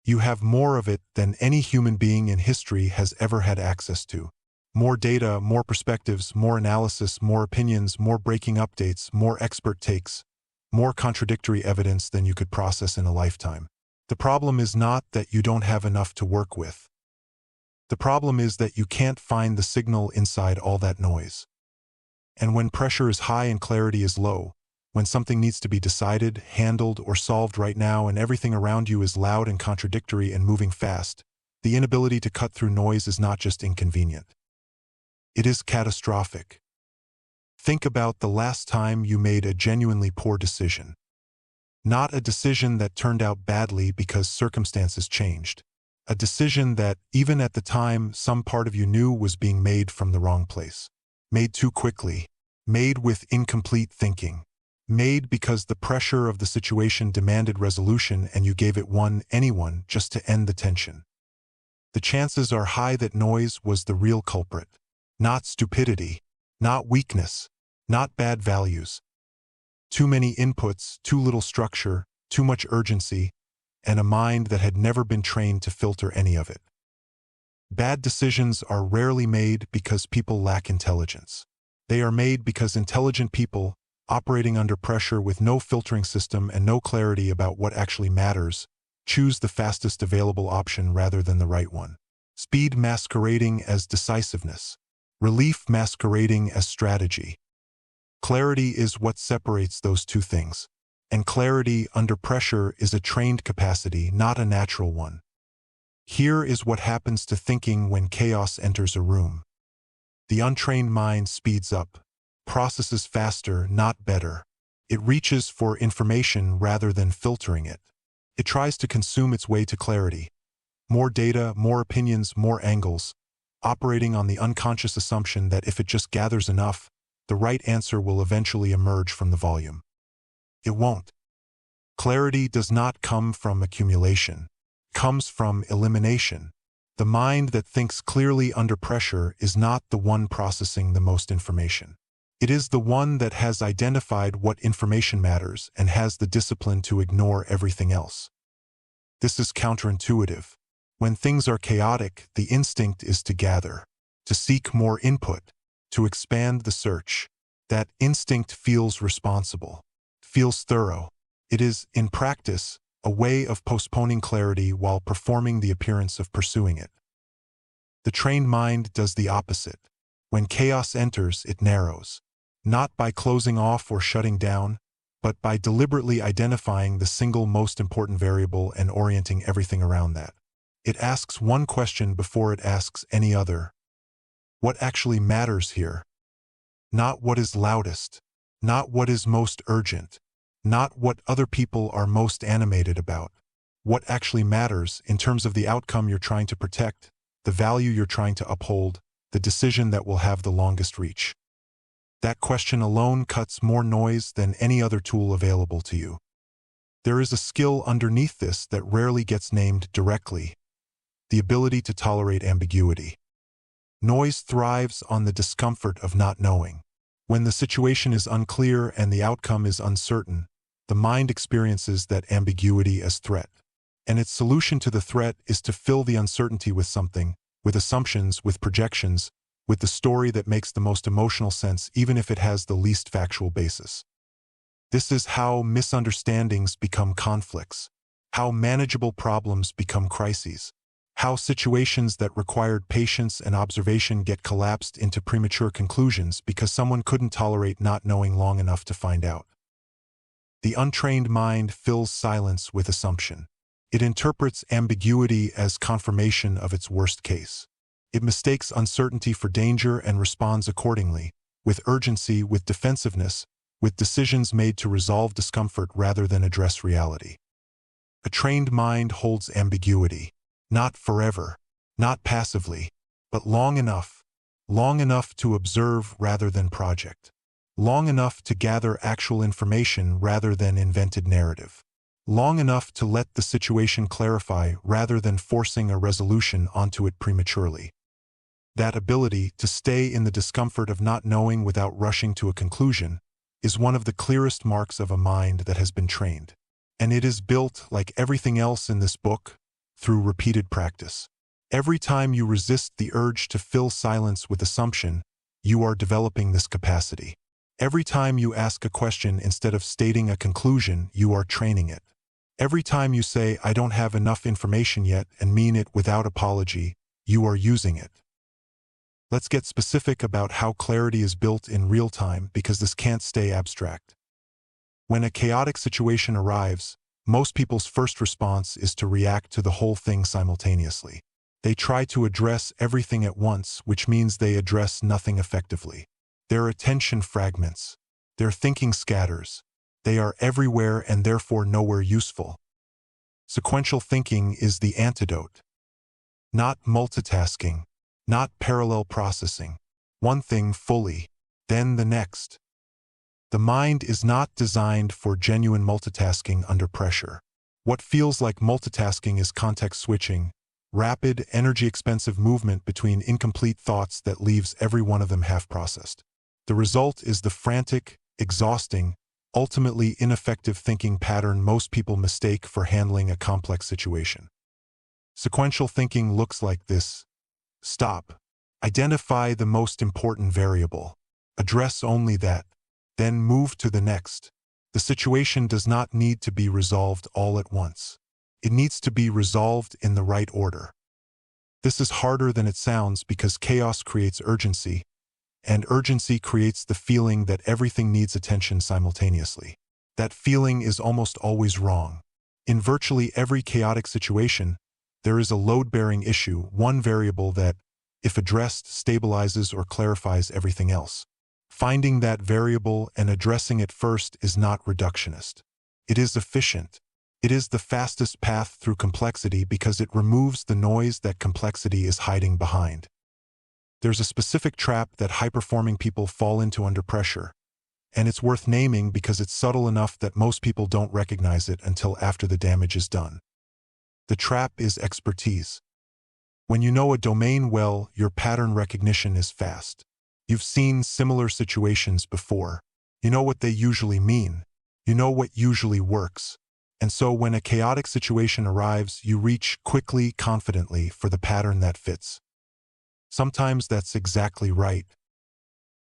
You have more of it than any human being in history has ever had access to. More data, more perspectives, more analysis, more opinions, more breaking updates, more expert takes, more contradictory evidence than you could process in a lifetime. The problem is not that you don't have enough to work with. The problem is that you can't find the signal inside all that noise. And when pressure is high and clarity is low, when something needs to be decided, handled, or solved right now and everything around you is loud and contradictory and moving fast, the inability to cut through noise is not just inconvenient. It is catastrophic. Think about the last time you made a genuinely poor decision. Not a decision that turned out badly because circumstances changed. A decision that, even at the time, some part of you knew was being made from the wrong place. Made too quickly. Made with incomplete thinking. Made because the pressure of the situation demanded resolution and you gave it anyone just to end the tension. The chances are high that noise was the real culprit. Not stupidity, not weakness, not bad values. Too many inputs, too little structure, too much urgency, and a mind that had never been trained to filter any of it. Bad decisions are rarely made because people lack intelligence. They are made because intelligent people, operating under pressure with no filtering system and no clarity about what actually matters, choose the fastest available option rather than the right one. Speed masquerading as decisiveness. Relief masquerading as strategy. Clarity is what separates those two things. And clarity under pressure is a trained capacity, not a natural one. Here is what happens to thinking when chaos enters a room. The untrained mind speeds up, processes faster, not better. It reaches for information rather than filtering it. It tries to consume its way to clarity. More data, more opinions, more angles, operating on the unconscious assumption that if it just gathers enough, the right answer will eventually emerge from the volume. It won't. Clarity does not come from accumulation. It comes from elimination. The mind that thinks clearly under pressure is not the one processing the most information. It is the one that has identified what information matters and has the discipline to ignore everything else. This is counterintuitive. When things are chaotic, the instinct is to gather, to seek more input, to expand the search. That instinct feels responsible, feels thorough. It is, in practice, a way of postponing clarity while performing the appearance of pursuing it. The trained mind does the opposite. When chaos enters, it narrows, not by closing off or shutting down, but by deliberately identifying the single most important variable and orienting everything around that. It asks one question before it asks any other. What actually matters here? Not what is loudest, not what is most urgent, not what other people are most animated about. What actually matters in terms of the outcome you're trying to protect, the value you're trying to uphold, the decision that will have the longest reach. That question alone cuts more noise than any other tool available to you. There is a skill underneath this that rarely gets named directly: the ability to tolerate ambiguity. Noise thrives on the discomfort of not knowing. When the situation is unclear and the outcome is uncertain, the mind experiences that ambiguity as threat. And its solution to the threat is to fill the uncertainty with something, with assumptions, with projections, with the story that makes the most emotional sense even if it has the least factual basis. This is how misunderstandings become conflicts, how manageable problems become crises, how situations that required patience and observation get collapsed into premature conclusions because someone couldn't tolerate not knowing long enough to find out. The untrained mind fills silence with assumption. It interprets ambiguity as confirmation of its worst case. It mistakes uncertainty for danger and responds accordingly, with urgency, with defensiveness, with decisions made to resolve discomfort rather than address reality. A trained mind holds ambiguity, not forever, not passively, but long enough to observe rather than project, long enough to gather actual information rather than invented narrative, long enough to let the situation clarify rather than forcing a resolution onto it prematurely. That ability to stay in the discomfort of not knowing without rushing to a conclusion is one of the clearest marks of a mind that has been trained. And it is built, like everything else in this book, through repeated practice. Every time you resist the urge to fill silence with assumption, you are developing this capacity. Every time you ask a question instead of stating a conclusion, you are training it. Every time you say, "I don't have enough information yet," and mean it without apology, you are using it. Let's get specific about how clarity is built in real time, because this can't stay abstract. When a chaotic situation arrives, most people's first response is to react to the whole thing simultaneously. They try to address everything at once, which means they address nothing effectively. Their attention fragments. Their thinking scatters. They are everywhere and therefore nowhere useful. Sequential thinking is the antidote. Not multitasking, not parallel processing. One thing fully, then the next. The mind is not designed for genuine multitasking under pressure. What feels like multitasking is context switching, rapid, energy-expensive movement between incomplete thoughts that leaves every one of them half-processed. The result is the frantic, exhausting, ultimately ineffective thinking pattern most people mistake for handling a complex situation. Sequential thinking looks like this. Stop. Identify the most important variable. Address only that. Then move to the next. The situation does not need to be resolved all at once. It needs to be resolved in the right order. This is harder than it sounds because chaos creates urgency, and urgency creates the feeling that everything needs attention simultaneously. That feeling is almost always wrong. In virtually every chaotic situation, there is a load-bearing issue, one variable that, if addressed, stabilizes or clarifies everything else. Finding that variable and addressing it first is not reductionist. It is efficient. It is the fastest path through complexity because it removes the noise that complexity is hiding behind. There's a specific trap that high-performing people fall into under pressure, and it's worth naming because it's subtle enough that most people don't recognize it until after the damage is done. The trap is expertise. When you know a domain well, your pattern recognition is fast. You've seen similar situations before. You know what they usually mean. You know what usually works. And so when a chaotic situation arrives, you reach quickly, confidently for the pattern that fits. Sometimes that's exactly right.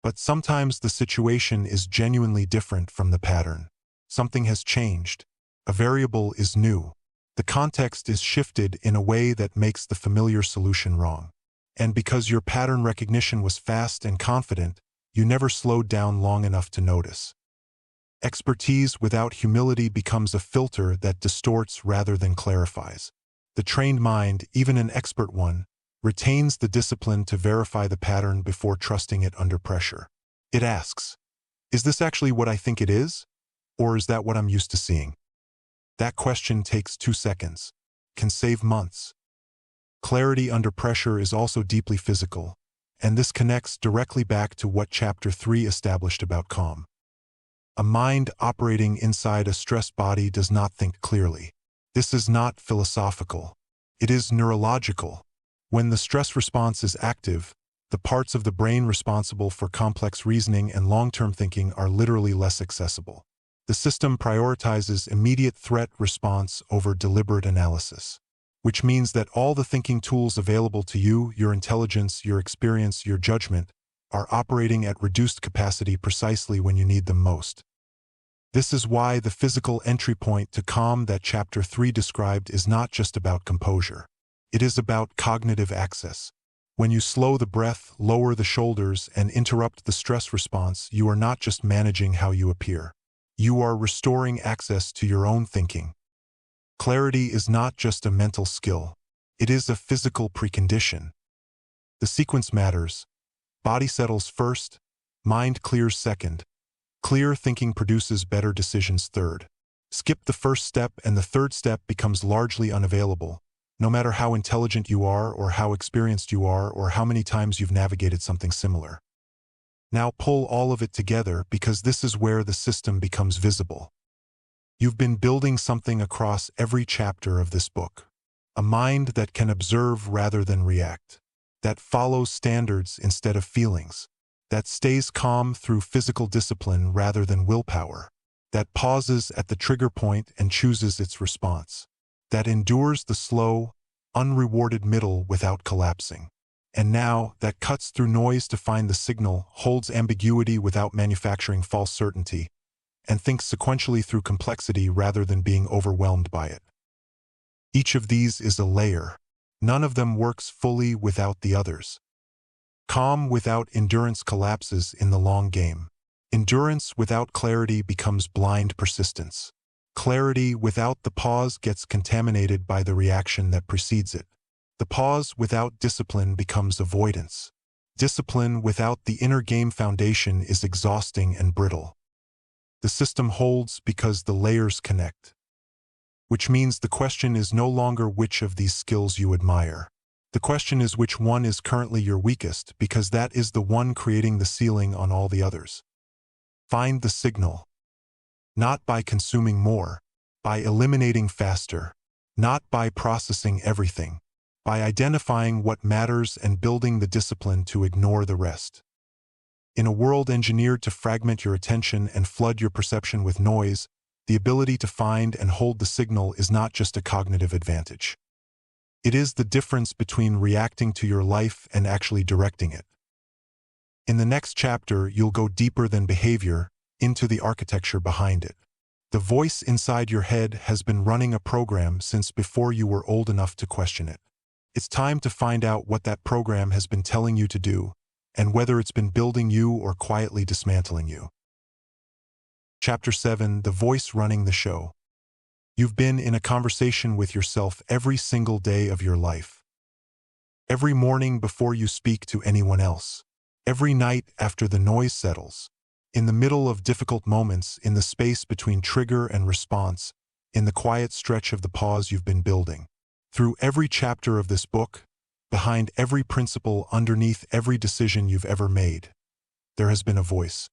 But sometimes the situation is genuinely different from the pattern. Something has changed. A variable is new. The context is shifted in a way that makes the familiar solution wrong. And because your pattern recognition was fast and confident, you never slowed down long enough to notice. Expertise without humility becomes a filter that distorts rather than clarifies. The trained mind, even an expert one, retains the discipline to verify the pattern before trusting it under pressure. It asks, "Is this actually what I think it is? Or is that what I'm used to seeing?" That question takes 2 seconds, can save months. Clarity under pressure is also deeply physical, and this connects directly back to what Chapter 3 established about calm. A mind operating inside a stressed body does not think clearly. This is not philosophical. It is neurological. When the stress response is active, the parts of the brain responsible for complex reasoning and long-term thinking are literally less accessible. The system prioritizes immediate threat response over deliberate analysis, which means that all the thinking tools available to you, your intelligence, your experience, your judgment, are operating at reduced capacity precisely when you need them most. This is why the physical entry point to calm that Chapter 3 described is not just about composure. It is about cognitive access. When you slow the breath, lower the shoulders, and interrupt the stress response, you are not just managing how you appear. You are restoring access to your own thinking. Clarity is not just a mental skill. It is a physical precondition. The sequence matters. Body settles first, mind clears second. Clear thinking produces better decisions third. Skip the first step and the third step becomes largely unavailable, no matter how intelligent you are or how experienced you are or how many times you've navigated something similar. Now pull all of it together because this is where the system becomes visible. You've been building something across every chapter of this book. A mind that can observe rather than react, that follows standards instead of feelings, that stays calm through physical discipline rather than willpower, that pauses at the trigger point and chooses its response, that endures the slow, unrewarded middle without collapsing. And now, that cuts through noise to find the signal, holds ambiguity without manufacturing false certainty, and thinks sequentially through complexity rather than being overwhelmed by it. Each of these is a layer. None of them works fully without the others. Calm without endurance collapses in the long game. Endurance without clarity becomes blind persistence. Clarity without the pause gets contaminated by the reaction that precedes it. The pause without discipline becomes avoidance. Discipline without the inner game foundation is exhausting and brittle. The system holds because the layers connect. Which means the question is no longer which of these skills you admire. The question is which one is currently your weakest, because that is the one creating the ceiling on all the others. Find the signal. Not by consuming more, by eliminating faster, not by processing everything, by identifying what matters and building the discipline to ignore the rest. In a world engineered to fragment your attention and flood your perception with noise, the ability to find and hold the signal is not just a cognitive advantage. It is the difference between reacting to your life and actually directing it. In the next chapter, you'll go deeper than behavior, into the architecture behind it. The voice inside your head has been running a program since before you were old enough to question it. It's time to find out what that program has been telling you to do, and whether it's been building you or quietly dismantling you. Chapter 7: The Voice Running the Show. You've been in a conversation with yourself every single day of your life. Every morning before you speak to anyone else. Every night after the noise settles. In the middle of difficult moments, in the space between trigger and response, in the quiet stretch of the pause you've been building. Through every chapter of this book, behind every principle, underneath every decision you've ever made, there has been a voice.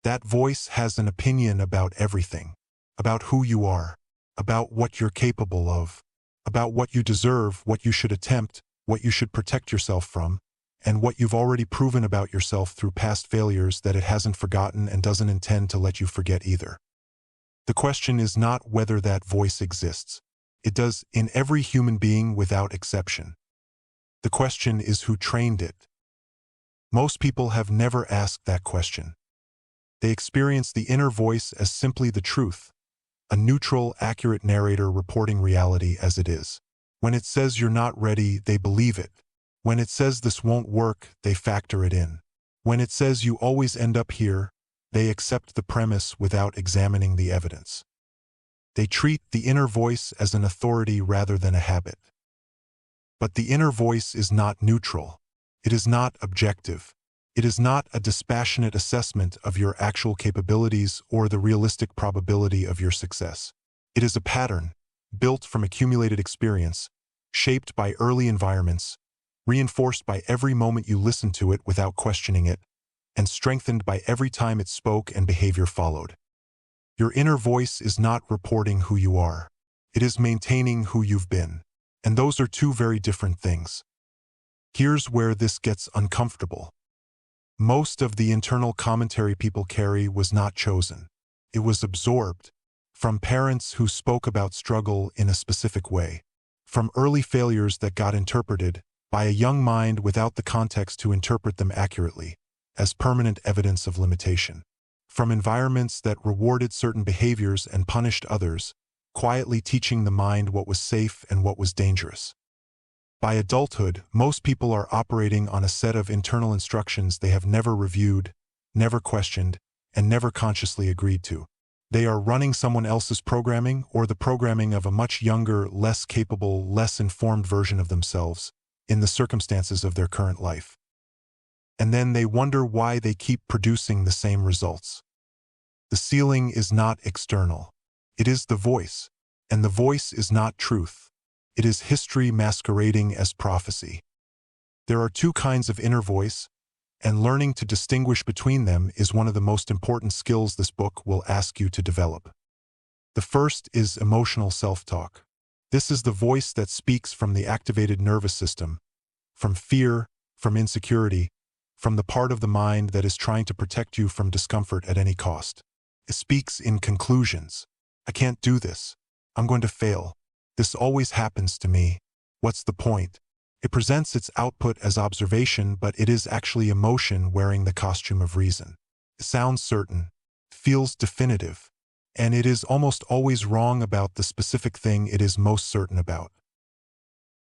That voice has an opinion about everything, about who you are, about what you're capable of, about what you deserve, what you should attempt, what you should protect yourself from, and what you've already proven about yourself through past failures that it hasn't forgotten and doesn't intend to let you forget either. The question is not whether that voice exists. It does in every human being without exception. The question is who trained it. Most people have never asked that question. They experience the inner voice as simply the truth, a neutral, accurate narrator reporting reality as it is. When it says you're not ready, they believe it. When it says this won't work, they factor it in. When it says you always end up here, they accept the premise without examining the evidence. They treat the inner voice as an authority rather than a habit. But the inner voice is not neutral. It is not objective. It is not a dispassionate assessment of your actual capabilities or the realistic probability of your success. It is a pattern, built from accumulated experience, shaped by early environments, reinforced by every moment you listened to it without questioning it, and strengthened by every time it spoke and behavior followed. Your inner voice is not reporting who you are. It is maintaining who you've been. And those are two very different things. Here's where this gets uncomfortable. Most of the internal commentary people carry was not chosen. It was absorbed from parents who spoke about struggle in a specific way, from early failures that got interpreted by a young mind without the context to interpret them accurately, as permanent evidence of limitation, from environments that rewarded certain behaviors and punished others, quietly teaching the mind what was safe and what was dangerous. By adulthood, most people are operating on a set of internal instructions they have never reviewed, never questioned, and never consciously agreed to. They are running someone else's programming or the programming of a much younger, less capable, less informed version of themselves in the circumstances of their current life. And then they wonder why they keep producing the same results. The ceiling is not external. It is the voice, and the voice is not truth. It is history masquerading as prophecy. There are two kinds of inner voice, and learning to distinguish between them is one of the most important skills this book will ask you to develop. The first is emotional self-talk. This is the voice that speaks from the activated nervous system, from fear, from insecurity, from the part of the mind that is trying to protect you from discomfort at any cost. It speaks in conclusions. I can't do this. I'm going to fail. This always happens to me. What's the point? It presents its output as observation, but it is actually emotion wearing the costume of reason. It sounds certain, feels definitive, and it is almost always wrong about the specific thing it is most certain about.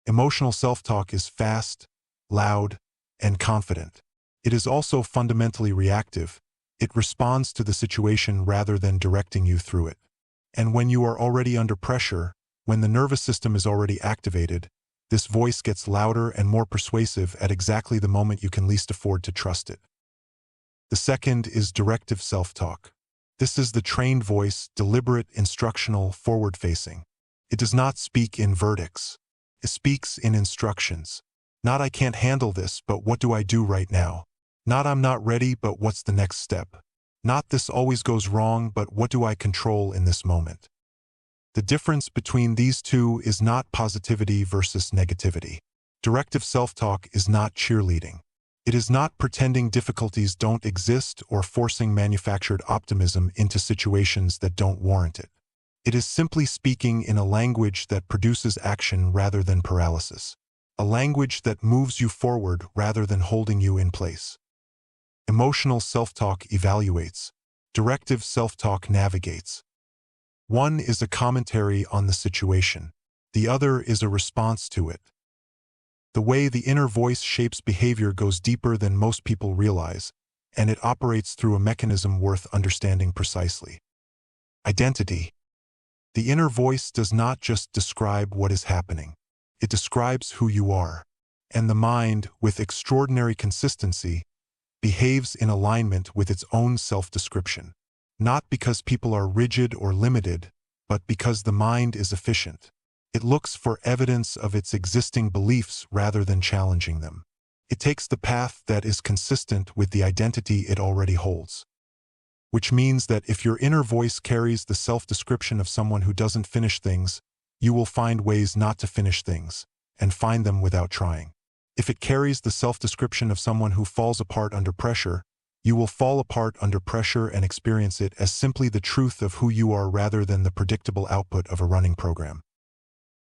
Emotional self-talk is fast, loud, and confident. It is also fundamentally reactive. It responds to the situation rather than directing you through it. And when you are already under pressure, when the nervous system is already activated, this voice gets louder and more persuasive at exactly the moment you can least afford to trust it. The second is directive self-talk. This is the trained voice, deliberate, instructional, forward-facing. It does not speak in verdicts. It speaks in instructions. Not I can't handle this, but what do I do right now? Not I'm not ready, but what's the next step? Not this always goes wrong, but what do I control in this moment? The difference between these two is not positivity versus negativity. Directive self-talk is not cheerleading. It is not pretending difficulties don't exist or forcing manufactured optimism into situations that don't warrant it. It is simply speaking in a language that produces action rather than paralysis. A language that moves you forward rather than holding you in place. Emotional self-talk evaluates. Directive self-talk navigates. One is a commentary on the situation. The other is a response to it. The way the inner voice shapes behavior goes deeper than most people realize, and it operates through a mechanism worth understanding precisely. Identity. The inner voice does not just describe what is happening. It describes who you are. And the mind, with extraordinary consistency, behaves in alignment with its own self-description. Not because people are rigid or limited, but because the mind is efficient. It looks for evidence of its existing beliefs rather than challenging them. It takes the path that is consistent with the identity it already holds. Which means that if your inner voice carries the self-description of someone who doesn't finish things, you will find ways not to finish things, and find them without trying. If it carries the self-description of someone who falls apart under pressure, you will fall apart under pressure and experience it as simply the truth of who you are rather than the predictable output of a running program.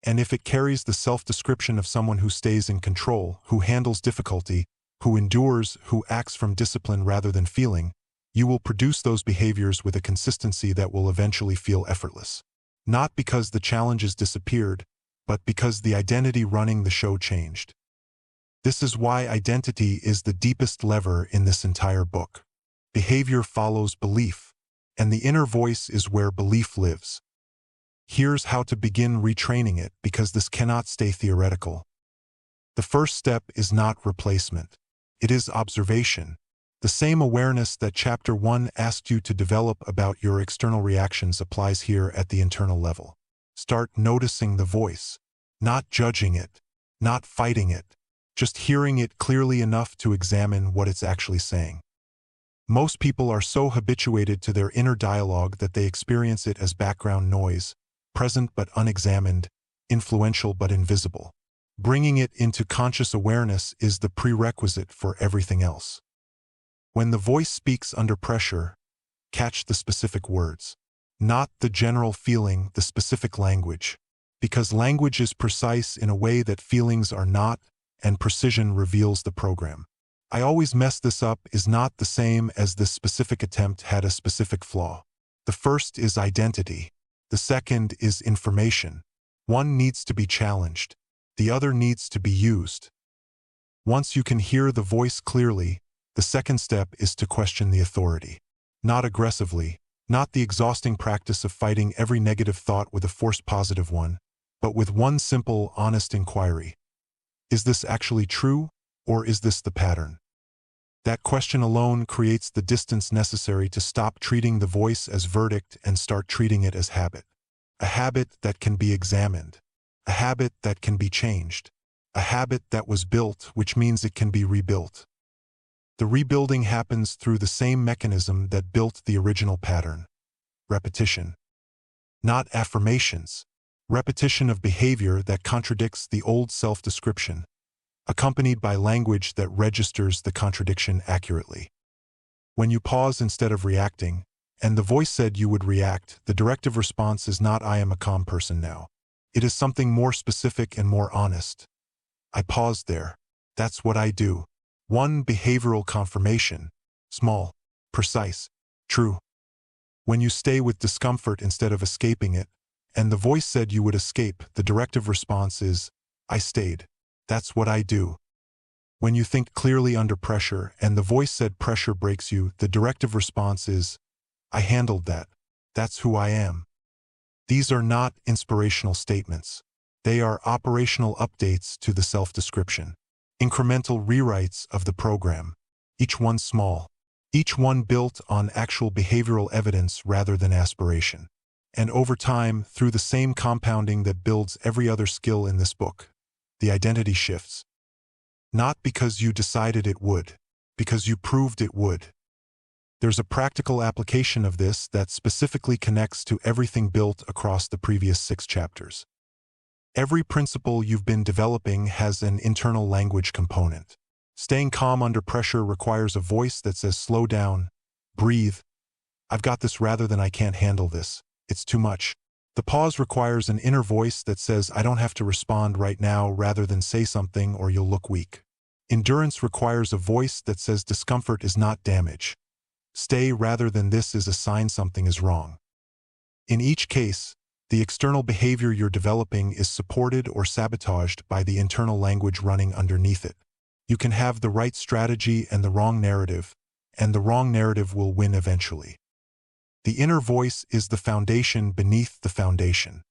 And if it carries the self-description of someone who stays in control, who handles difficulty, who endures, who acts from discipline rather than feeling, you will produce those behaviors with a consistency that will eventually feel effortless. Not because the challenges disappeared, but because the identity running the show changed. This is why identity is the deepest lever in this entire book. Behavior follows belief, and the inner voice is where belief lives. Here's how to begin retraining it, because this cannot stay theoretical. The first step is not replacement. It is observation. The same awareness that Chapter 1 asked you to develop about your external reactions applies here at the internal level. Start noticing the voice, not judging it, not fighting it, just hearing it clearly enough to examine what it's actually saying. Most people are so habituated to their inner dialogue that they experience it as background noise, present but unexamined, influential but invisible. Bringing it into conscious awareness is the prerequisite for everything else. When the voice speaks under pressure, catch the specific words. Not the general feeling, the specific language. Because language is precise in a way that feelings are not, and precision reveals the program. I always mess this up is not the same as this specific attempt had a specific flaw. The first is identity. The second is information. One needs to be challenged. The other needs to be used. Once you can hear the voice clearly, the second step is to question the authority. Not aggressively, Not the exhausting practice of fighting every negative thought with a forced positive one, but with one simple, honest inquiry. Is this actually true, or is this the pattern? That question alone creates the distance necessary to stop treating the voice as verdict and start treating it as habit. A habit that can be examined. A habit that can be changed. A habit that was built, which means it can be rebuilt. The rebuilding happens through the same mechanism that built the original pattern. Repetition. Not affirmations. Repetition of behavior that contradicts the old self-description, accompanied by language that registers the contradiction accurately. When you pause instead of reacting, and the voice said you would react, the directive response is not "I am a calm person now." It is something more specific and more honest. I paused there. That's what I do. One behavioral confirmation. Small, precise, true. When you stay with discomfort instead of escaping it, and the voice said you would escape, the directive response is, I stayed. That's what I do. When you think clearly under pressure, and the voice said pressure breaks you, the directive response is, I handled that. That's who I am. These are not inspirational statements. They are operational updates to the self-description. Incremental rewrites of the program. Each one small. Each one built on actual behavioral evidence rather than aspiration. And over time, through the same compounding that builds every other skill in this book, the identity shifts. Not because you decided it would, because you proved it would. There's a practical application of this that specifically connects to everything built across the previous 6 chapters. Every principle you've been developing has an internal language component. Staying calm under pressure requires a voice that says slow down, breathe, I've got this rather than I can't handle this, it's too much. The pause requires an inner voice that says I don't have to respond right now rather than say something or you'll look weak. Endurance requires a voice that says discomfort is not damage. Stay rather than this is a sign something is wrong. In each case, the external behavior you're developing is supported or sabotaged by the internal language running underneath it. You can have the right strategy and the wrong narrative will win eventually. The inner voice is the foundation beneath the foundation.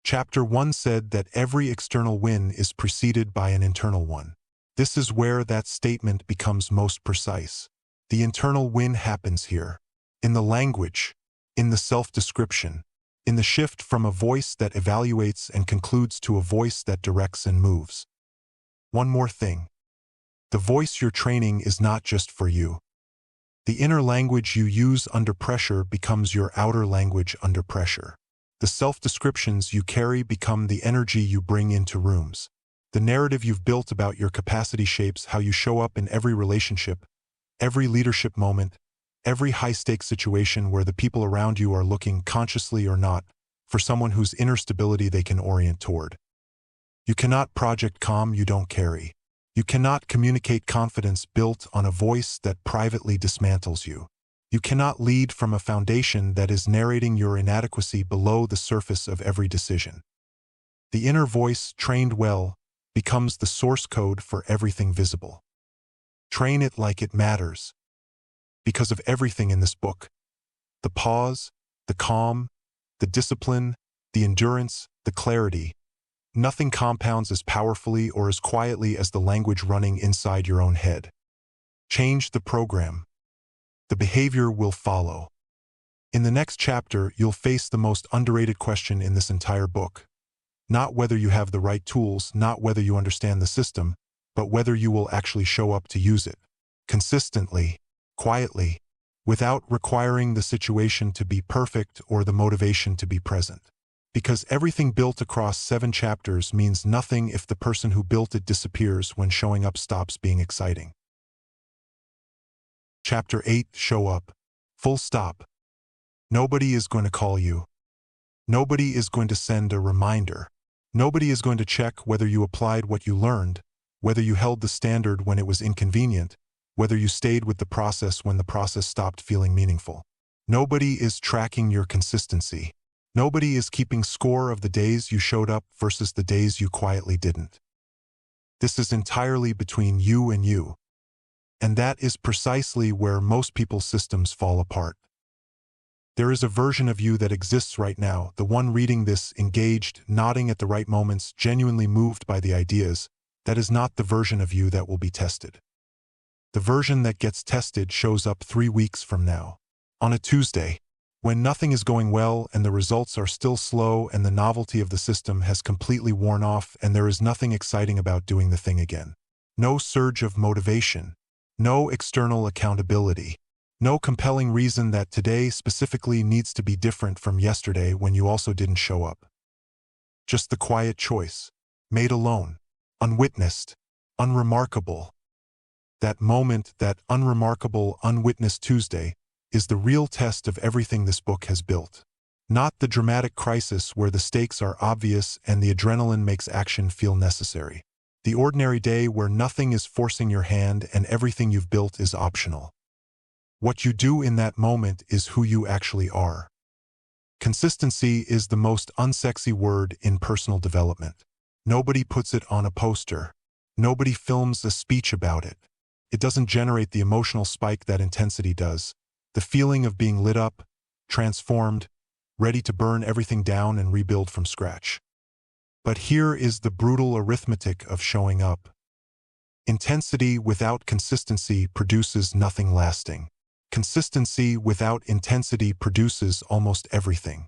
Chapter 1 said that every external win is preceded by an internal one. This is where that statement becomes most precise. The internal win happens here. In the language, in the self-description, in the shift from a voice that evaluates and concludes to a voice that directs and moves. One more thing. The voice you're training is not just for you. The inner language you use under pressure becomes your outer language under pressure. The self-descriptions you carry become the energy you bring into rooms. The narrative you've built about your capacity shapes how you show up in every relationship, every leadership moment, every high-stakes situation where the people around you are looking, consciously or not, for someone whose inner stability they can orient toward. You cannot project calm you don't carry. You cannot communicate confidence built on a voice that privately dismantles you. You cannot lead from a foundation that is narrating your inadequacy below the surface of every decision. The inner voice, trained well, becomes the source code for everything visible. Train it like it matters. Because of everything in this book, the pause, the calm, the discipline, the endurance, the clarity, nothing compounds as powerfully or as quietly as the language running inside your own head. Change the program. The behavior will follow. In the next chapter, you'll face the most underrated question in this entire book. Not whether you have the right tools, not whether you understand the system, but whether you will actually show up to use it. Consistently, quietly, without requiring the situation to be perfect or the motivation to be present. Because everything built across 7 chapters means nothing if the person who built it disappears when showing up stops being exciting. Chapter 8, Show Up. Full stop. Nobody is going to call you. Nobody is going to send a reminder. Nobody is going to check whether you applied what you learned, whether you held the standard when it was inconvenient, whether you stayed with the process when the process stopped feeling meaningful. Nobody is tracking your consistency. Nobody is keeping score of the days you showed up versus the days you quietly didn't. This is entirely between you and you. And that is precisely where most people's systems fall apart. There is a version of you that exists right now, the one reading this, engaged, nodding at the right moments, genuinely moved by the ideas. That is not the version of you that will be tested. The version that gets tested shows up 3 weeks from now. On a Tuesday, when nothing is going well and the results are still slow and the novelty of the system has completely worn off and there is nothing exciting about doing the thing again. No surge of motivation. No external accountability. No compelling reason that today specifically needs to be different from yesterday when you also didn't show up. Just the quiet choice. Made alone. Unwitnessed. Unremarkable. That moment, that unremarkable, unwitnessed Tuesday, is the real test of everything this book has built. Not the dramatic crisis where the stakes are obvious and the adrenaline makes action feel necessary. The ordinary day where nothing is forcing your hand and everything you've built is optional. What you do in that moment is who you actually are. Consistency is the most unsexy word in personal development. Nobody puts it on a poster. Nobody films a speech about it. It doesn't generate the emotional spike that intensity does. The feeling of being lit up, transformed, ready to burn everything down and rebuild from scratch. But here is the brutal arithmetic of showing up. Intensity without consistency produces nothing lasting. Consistency without intensity produces almost everything.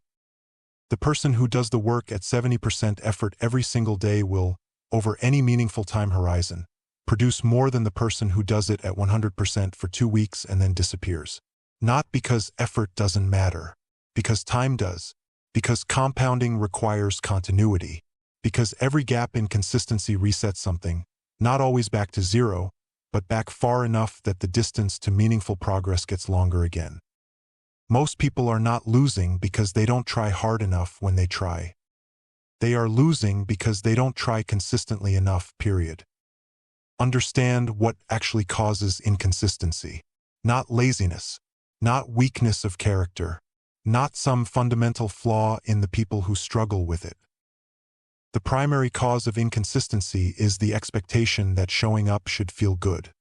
The person who does the work at 70% effort every single day will, over any meaningful time horizon, produce more than the person who does it at 100% for 2 weeks and then disappears. Not because effort doesn't matter, because time does, because compounding requires continuity, because every gap in consistency resets something, not always back to zero, but back far enough that the distance to meaningful progress gets longer again. Most people are not losing because they don't try hard enough when they try. They are losing because they don't try consistently enough, period. Understand what actually causes inconsistency. Not laziness, not weakness of character, not some fundamental flaw in the people who struggle with it. The primary cause of inconsistency is the expectation that showing up should feel good.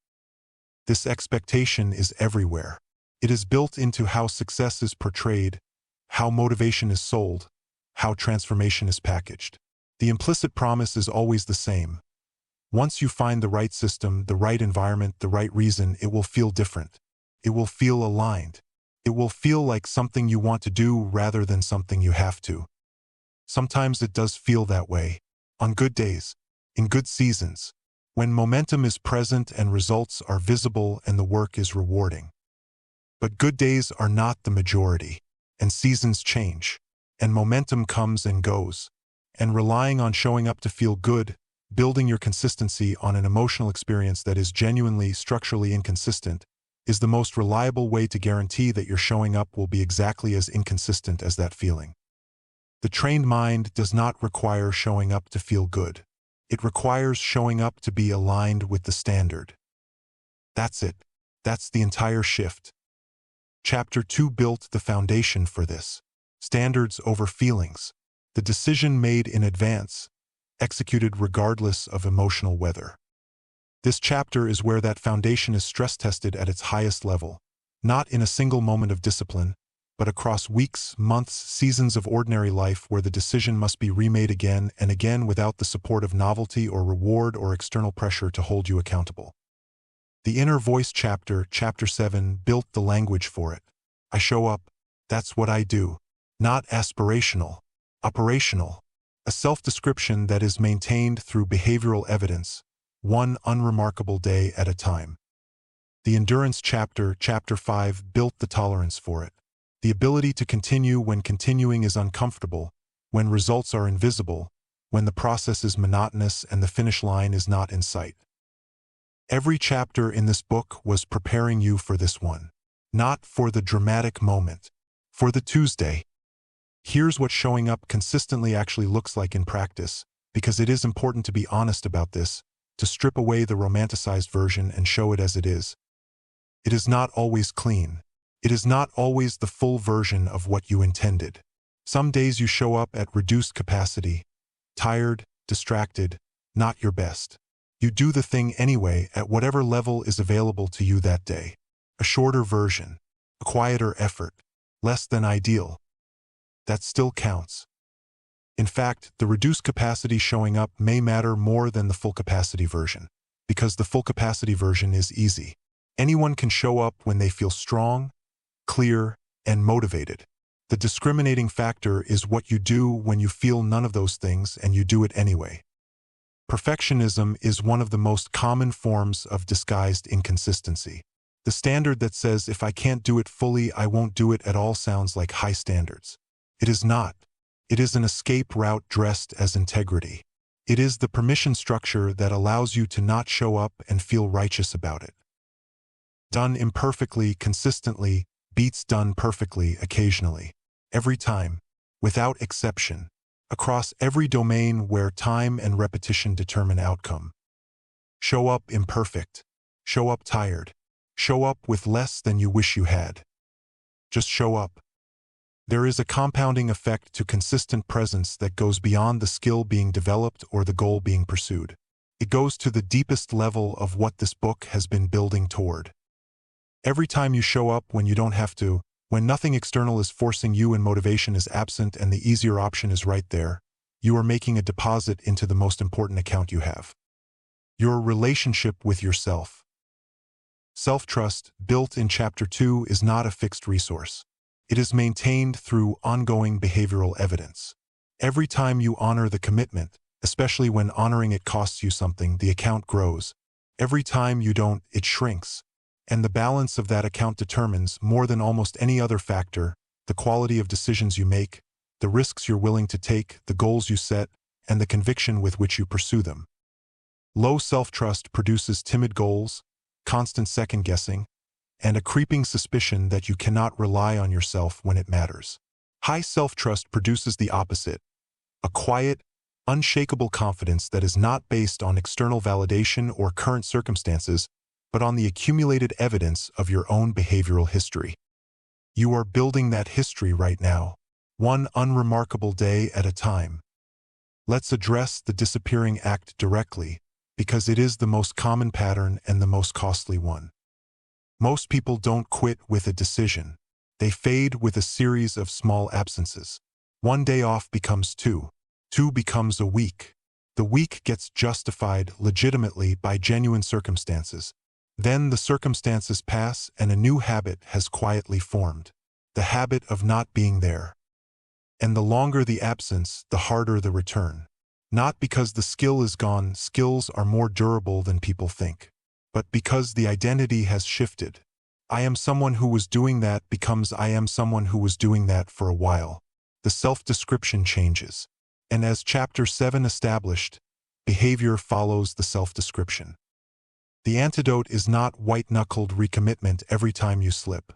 This expectation is everywhere. It is built into how success is portrayed, how motivation is sold, how transformation is packaged. The implicit promise is always the same. Once you find the right system, the right environment, the right reason, it will feel different. It will feel aligned. It will feel like something you want to do rather than something you have to. Sometimes it does feel that way. On good days, in good seasons, when momentum is present and results are visible and the work is rewarding. But good days are not the majority, and seasons change, and momentum comes and goes, and relying on showing up to feel good, building your consistency on an emotional experience that is genuinely structurally inconsistent, is the most reliable way to guarantee that your showing up will be exactly as inconsistent as that feeling. The trained mind does not require showing up to feel good. It requires showing up to be aligned with the standard. That's it. That's the entire shift. Chapter 2 built the foundation for this. Standards over feelings. The decision made in advance, executed regardless of emotional weather. This chapter is where that foundation is stress-tested at its highest level, not in a single moment of discipline, but across weeks, months, seasons of ordinary life where the decision must be remade again and again without the support of novelty or reward or external pressure to hold you accountable. The Inner Voice chapter, Chapter 7, built the language for it. I show up. That's what I do. Not aspirational. Operational. A self-description that is maintained through behavioral evidence, one unremarkable day at a time. The Endurance chapter, Chapter 5, built the tolerance for it. The ability to continue when continuing is uncomfortable, when results are invisible, when the process is monotonous and the finish line is not in sight. Every chapter in this book was preparing you for this one. Not for the dramatic moment. For the Tuesday. Here's what showing up consistently actually looks like in practice, because it is important to be honest about this, to strip away the romanticized version and show it as it is. It is not always clean. It is not always the full version of what you intended. Some days you show up at reduced capacity, tired, distracted, not your best. You do the thing anyway at whatever level is available to you that day. A shorter version, a quieter effort, less than ideal. That still counts. In fact, the reduced capacity showing up may matter more than the full capacity version, because the full capacity version is easy. Anyone can show up when they feel strong, clear, and motivated. The discriminating factor is what you do when you feel none of those things and you do it anyway. Perfectionism is one of the most common forms of disguised inconsistency. The standard that says if I can't do it fully, I won't do it at all sounds like high standards. It is not. It is an escape route dressed as integrity. It is the permission structure that allows you to not show up and feel righteous about it. Done imperfectly, consistently, beats done perfectly, occasionally. Every time, without exception, across every domain where time and repetition determine outcome. Show up imperfect. Show up tired. Show up with less than you wish you had. Just show up. There is a compounding effect to consistent presence that goes beyond the skill being developed or the goal being pursued. It goes to the deepest level of what this book has been building toward. Every time you show up when you don't have to, when nothing external is forcing you and motivation is absent and the easier option is right there, you are making a deposit into the most important account you have. Your relationship with yourself. Self-trust, built in Chapter 2, is not a fixed resource. It is maintained through ongoing behavioral evidence. Every time you honor the commitment, especially when honoring it costs you something, the account grows. Every time you don't, it shrinks. And the balance of that account determines, more than almost any other factor, the quality of decisions you make, the risks you're willing to take, the goals you set, and the conviction with which you pursue them. Low self-trust produces timid goals, constant second-guessing, and a creeping suspicion that you cannot rely on yourself when it matters. High self-trust produces the opposite, a quiet, unshakable confidence that is not based on external validation or current circumstances, but on the accumulated evidence of your own behavioral history. You are building that history right now, one unremarkable day at a time. Let's address the disappearing act directly, because it is the most common pattern and the most costly one. Most people don't quit with a decision. They fade with a series of small absences. One day off becomes two. Two becomes a week. The week gets justified legitimately by genuine circumstances. Then the circumstances pass and a new habit has quietly formed. The habit of not being there. And the longer the absence, the harder the return. Not because the skill is gone, skills are more durable than people think. But because the identity has shifted. I am someone who was doing that becomes I am someone who was doing that for a while. The self-description changes. And as Chapter 7 established, behavior follows the self-description. The antidote is not white-knuckled recommitment every time you slip.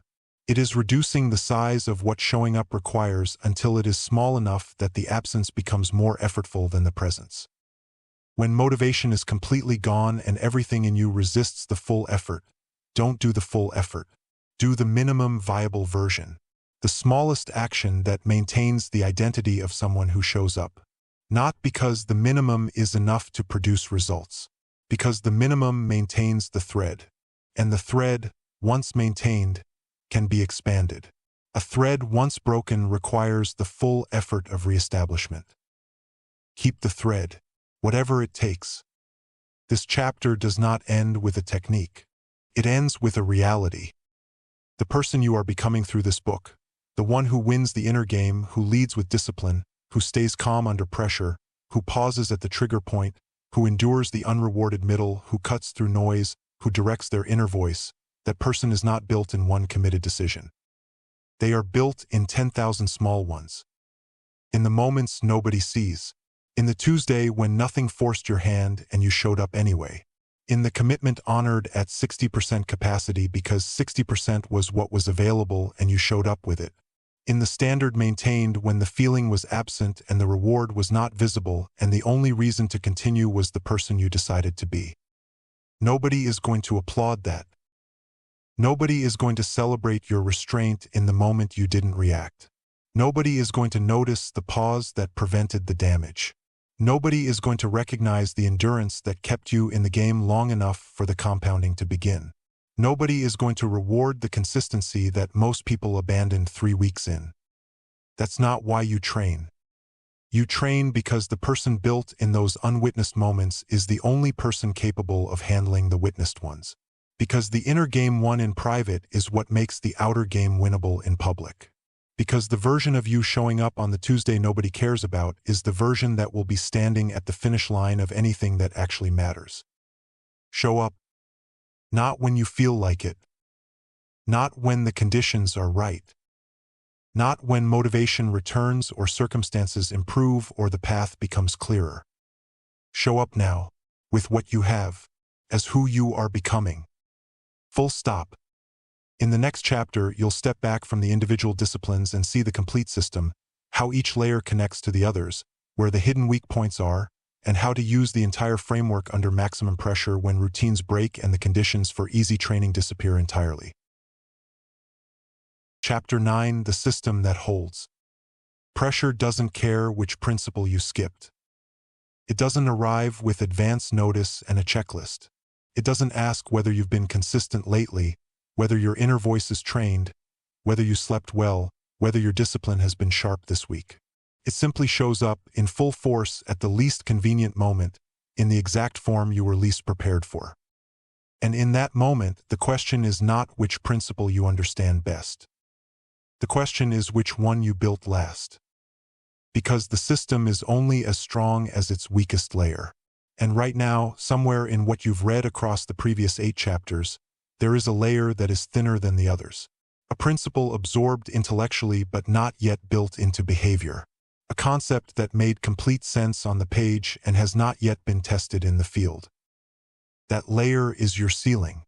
It is reducing the size of what showing up requires until it is small enough that the absence becomes more effortful than the presence. When motivation is completely gone and everything in you resists the full effort, don't do the full effort. Do the minimum viable version. The smallest action that maintains the identity of someone who shows up. Not because the minimum is enough to produce results. Because the minimum maintains the thread. And the thread, once maintained, can be expanded. A thread once broken requires the full effort of reestablishment. Keep the thread, whatever it takes. This chapter does not end with a technique. It ends with a reality. The person you are becoming through this book, the one who wins the inner game, who leads with discipline, who stays calm under pressure, who pauses at the trigger point, who endures the unrewarded middle, who cuts through noise, who directs their inner voice, that person is not built in one committed decision. They are built in 10,000 small ones. In the moments nobody sees. In the Tuesday when nothing forced your hand and you showed up anyway. In the commitment honored at 60% capacity because 60% was what was available and you showed up with it. In the standard maintained when the feeling was absent and the reward was not visible and the only reason to continue was the person you decided to be. Nobody is going to applaud that. Nobody is going to celebrate your restraint in the moment you didn't react. Nobody is going to notice the pause that prevented the damage. Nobody is going to recognize the endurance that kept you in the game long enough for the compounding to begin. Nobody is going to reward the consistency that most people abandoned 3 weeks in. That's not why you train. You train because the person built in those unwitnessed moments is the only person capable of handling the witnessed ones. Because the inner game won in private is what makes the outer game winnable in public. Because the version of you showing up on the Tuesday nobody cares about is the version that will be standing at the finish line of anything that actually matters. Show up. Not when you feel like it. Not when the conditions are right. Not when motivation returns or circumstances improve or the path becomes clearer. Show up now, with what you have, as who you are becoming. Full stop. In the next chapter, you'll step back from the individual disciplines and see the complete system, how each layer connects to the others, where the hidden weak points are, and how to use the entire framework under maximum pressure when routines break and the conditions for easy training disappear entirely. Chapter 9: The System That Holds. Pressure doesn't care which principle you skipped. It doesn't arrive with advance notice and a checklist. It doesn't ask whether you've been consistent lately, whether your inner voice is trained, whether you slept well, whether your discipline has been sharp this week. It simply shows up in full force at the least convenient moment, in the exact form you were least prepared for. And in that moment, the question is not which principle you understand best. The question is which one you built last. Because the system is only as strong as its weakest layer. And right now, somewhere in what you've read across the previous 8 chapters, there is a layer that is thinner than the others. A principle absorbed intellectually but not yet built into behavior. A concept that made complete sense on the page and has not yet been tested in the field. That layer is your ceiling.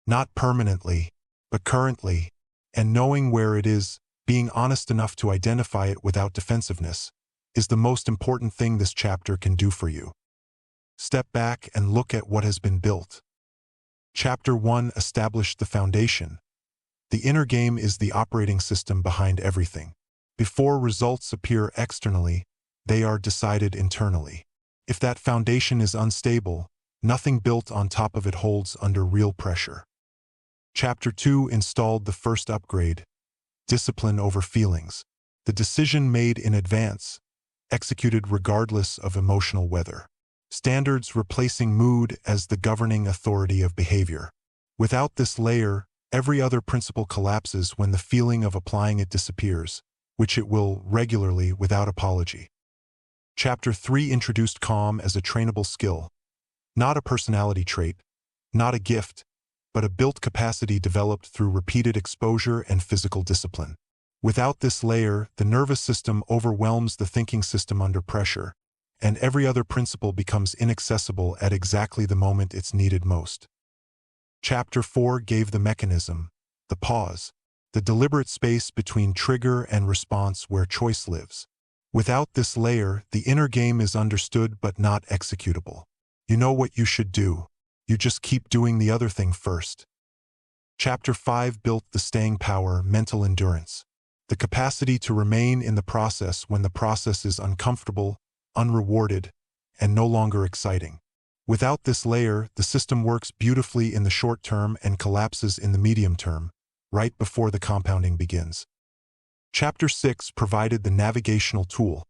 Not permanently, but currently, and knowing where it is, being honest enough to identify it without defensiveness, is the most important thing this chapter can do for you. Step back and look at what has been built. Chapter 1 established the foundation. The inner game is the operating system behind everything. Before results appear externally, they are decided internally. If that foundation is unstable, nothing built on top of it holds under real pressure. Chapter 2 installed the first upgrade, discipline over feelings. The decision made in advance, executed regardless of emotional weather. Standards replacing mood as the governing authority of behavior. Without this layer, every other principle collapses when the feeling of applying it disappears, which it will regularly without apology. Chapter 3 introduced calm as a trainable skill. Not a personality trait, not a gift, but a built capacity developed through repeated exposure and physical discipline. Without this layer, the nervous system overwhelms the thinking system under pressure, and every other principle becomes inaccessible at exactly the moment it's needed most. Chapter 4 gave the mechanism, the pause, the deliberate space between trigger and response where choice lives. Without this layer, the inner game is understood but not executable. You know what you should do. You just keep doing the other thing first. Chapter 5 built the staying power, mental endurance. The capacity to remain in the process when the process is uncomfortable, unrewarded, and no longer exciting. Without this layer, the system works beautifully in the short term and collapses in the medium term, right before the compounding begins. Chapter 6 provided the navigational tool,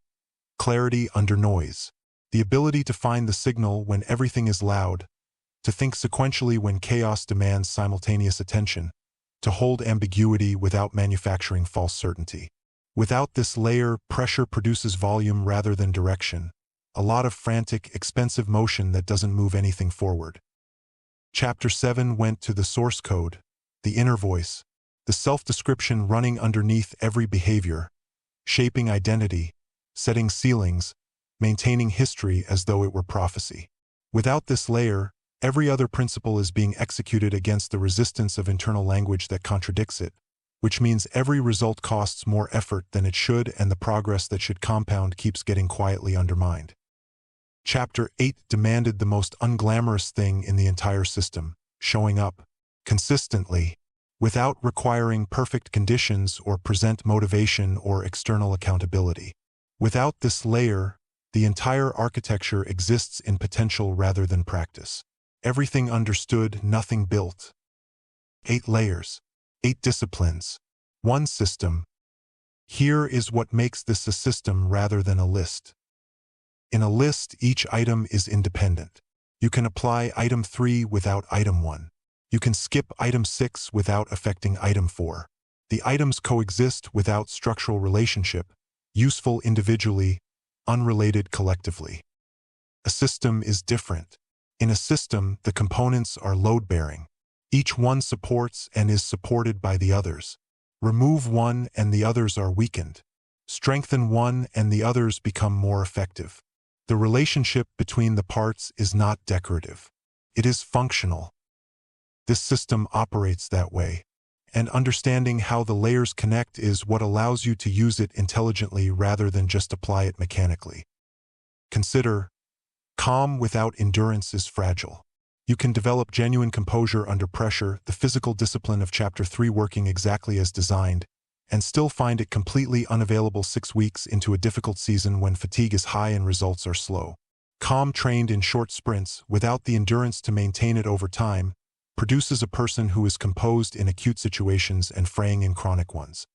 clarity under noise. The ability to find the signal when everything is loud, to think sequentially when chaos demands simultaneous attention, to hold ambiguity without manufacturing false certainty. Without this layer, pressure produces volume rather than direction, a lot of frantic, expensive motion that doesn't move anything forward. Chapter 7 went to the source code, the inner voice, the self-description running underneath every behavior, shaping identity, setting ceilings, maintaining history as though it were prophecy. Without this layer, every other principle is being executed against the resistance of internal language that contradicts it, which means every result costs more effort than it should and the progress that should compound keeps getting quietly undermined. Chapter 8 demanded the most unglamorous thing in the entire system, showing up, consistently, without requiring perfect conditions or present motivation or external accountability. Without this layer, the entire architecture exists in potential rather than practice. Everything understood, nothing built. 8 layers, 8 disciplines, 1 system. Here is what makes this a system rather than a list. In a list, each item is independent. You can apply item 3 without item 1. You can skip item 6 without affecting item 4. The items coexist without structural relationship, useful individually, unrelated collectively. A system is different. In a system, the components are load-bearing. Each one supports and is supported by the others. Remove one and the others are weakened. Strengthen one and the others become more effective. The relationship between the parts is not decorative. It is functional. This system operates that way, and understanding how the layers connect is what allows you to use it intelligently rather than just apply it mechanically. Consider, calm without endurance is fragile. You can develop genuine composure under pressure, the physical discipline of Chapter 3 working exactly as designed, and still find it completely unavailable 6 weeks into a difficult season when fatigue is high and results are slow. Calm trained in short sprints, without the endurance to maintain it over time, produces a person who is composed in acute situations and fraying in chronic ones.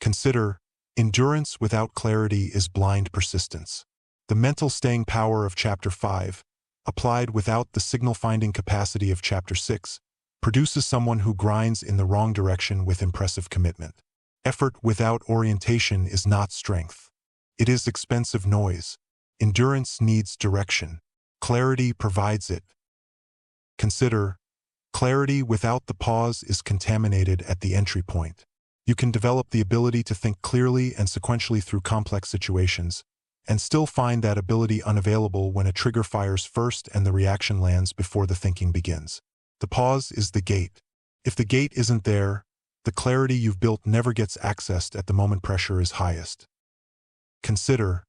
Consider, endurance without clarity is blind persistence. The mental staying power of Chapter 5, applied without the signal-finding capacity of Chapter 6, produces someone who grinds in the wrong direction with impressive commitment. Effort without orientation is not strength. It is expensive noise. Endurance needs direction. Clarity provides it. Consider, clarity without the pause is contaminated at the entry point. You can develop the ability to think clearly and sequentially through complex situations, and still find that ability unavailable when a trigger fires first and the reaction lands before the thinking begins. The pause is the gate. If the gate isn't there, the clarity you've built never gets accessed at the moment pressure is highest. Consider,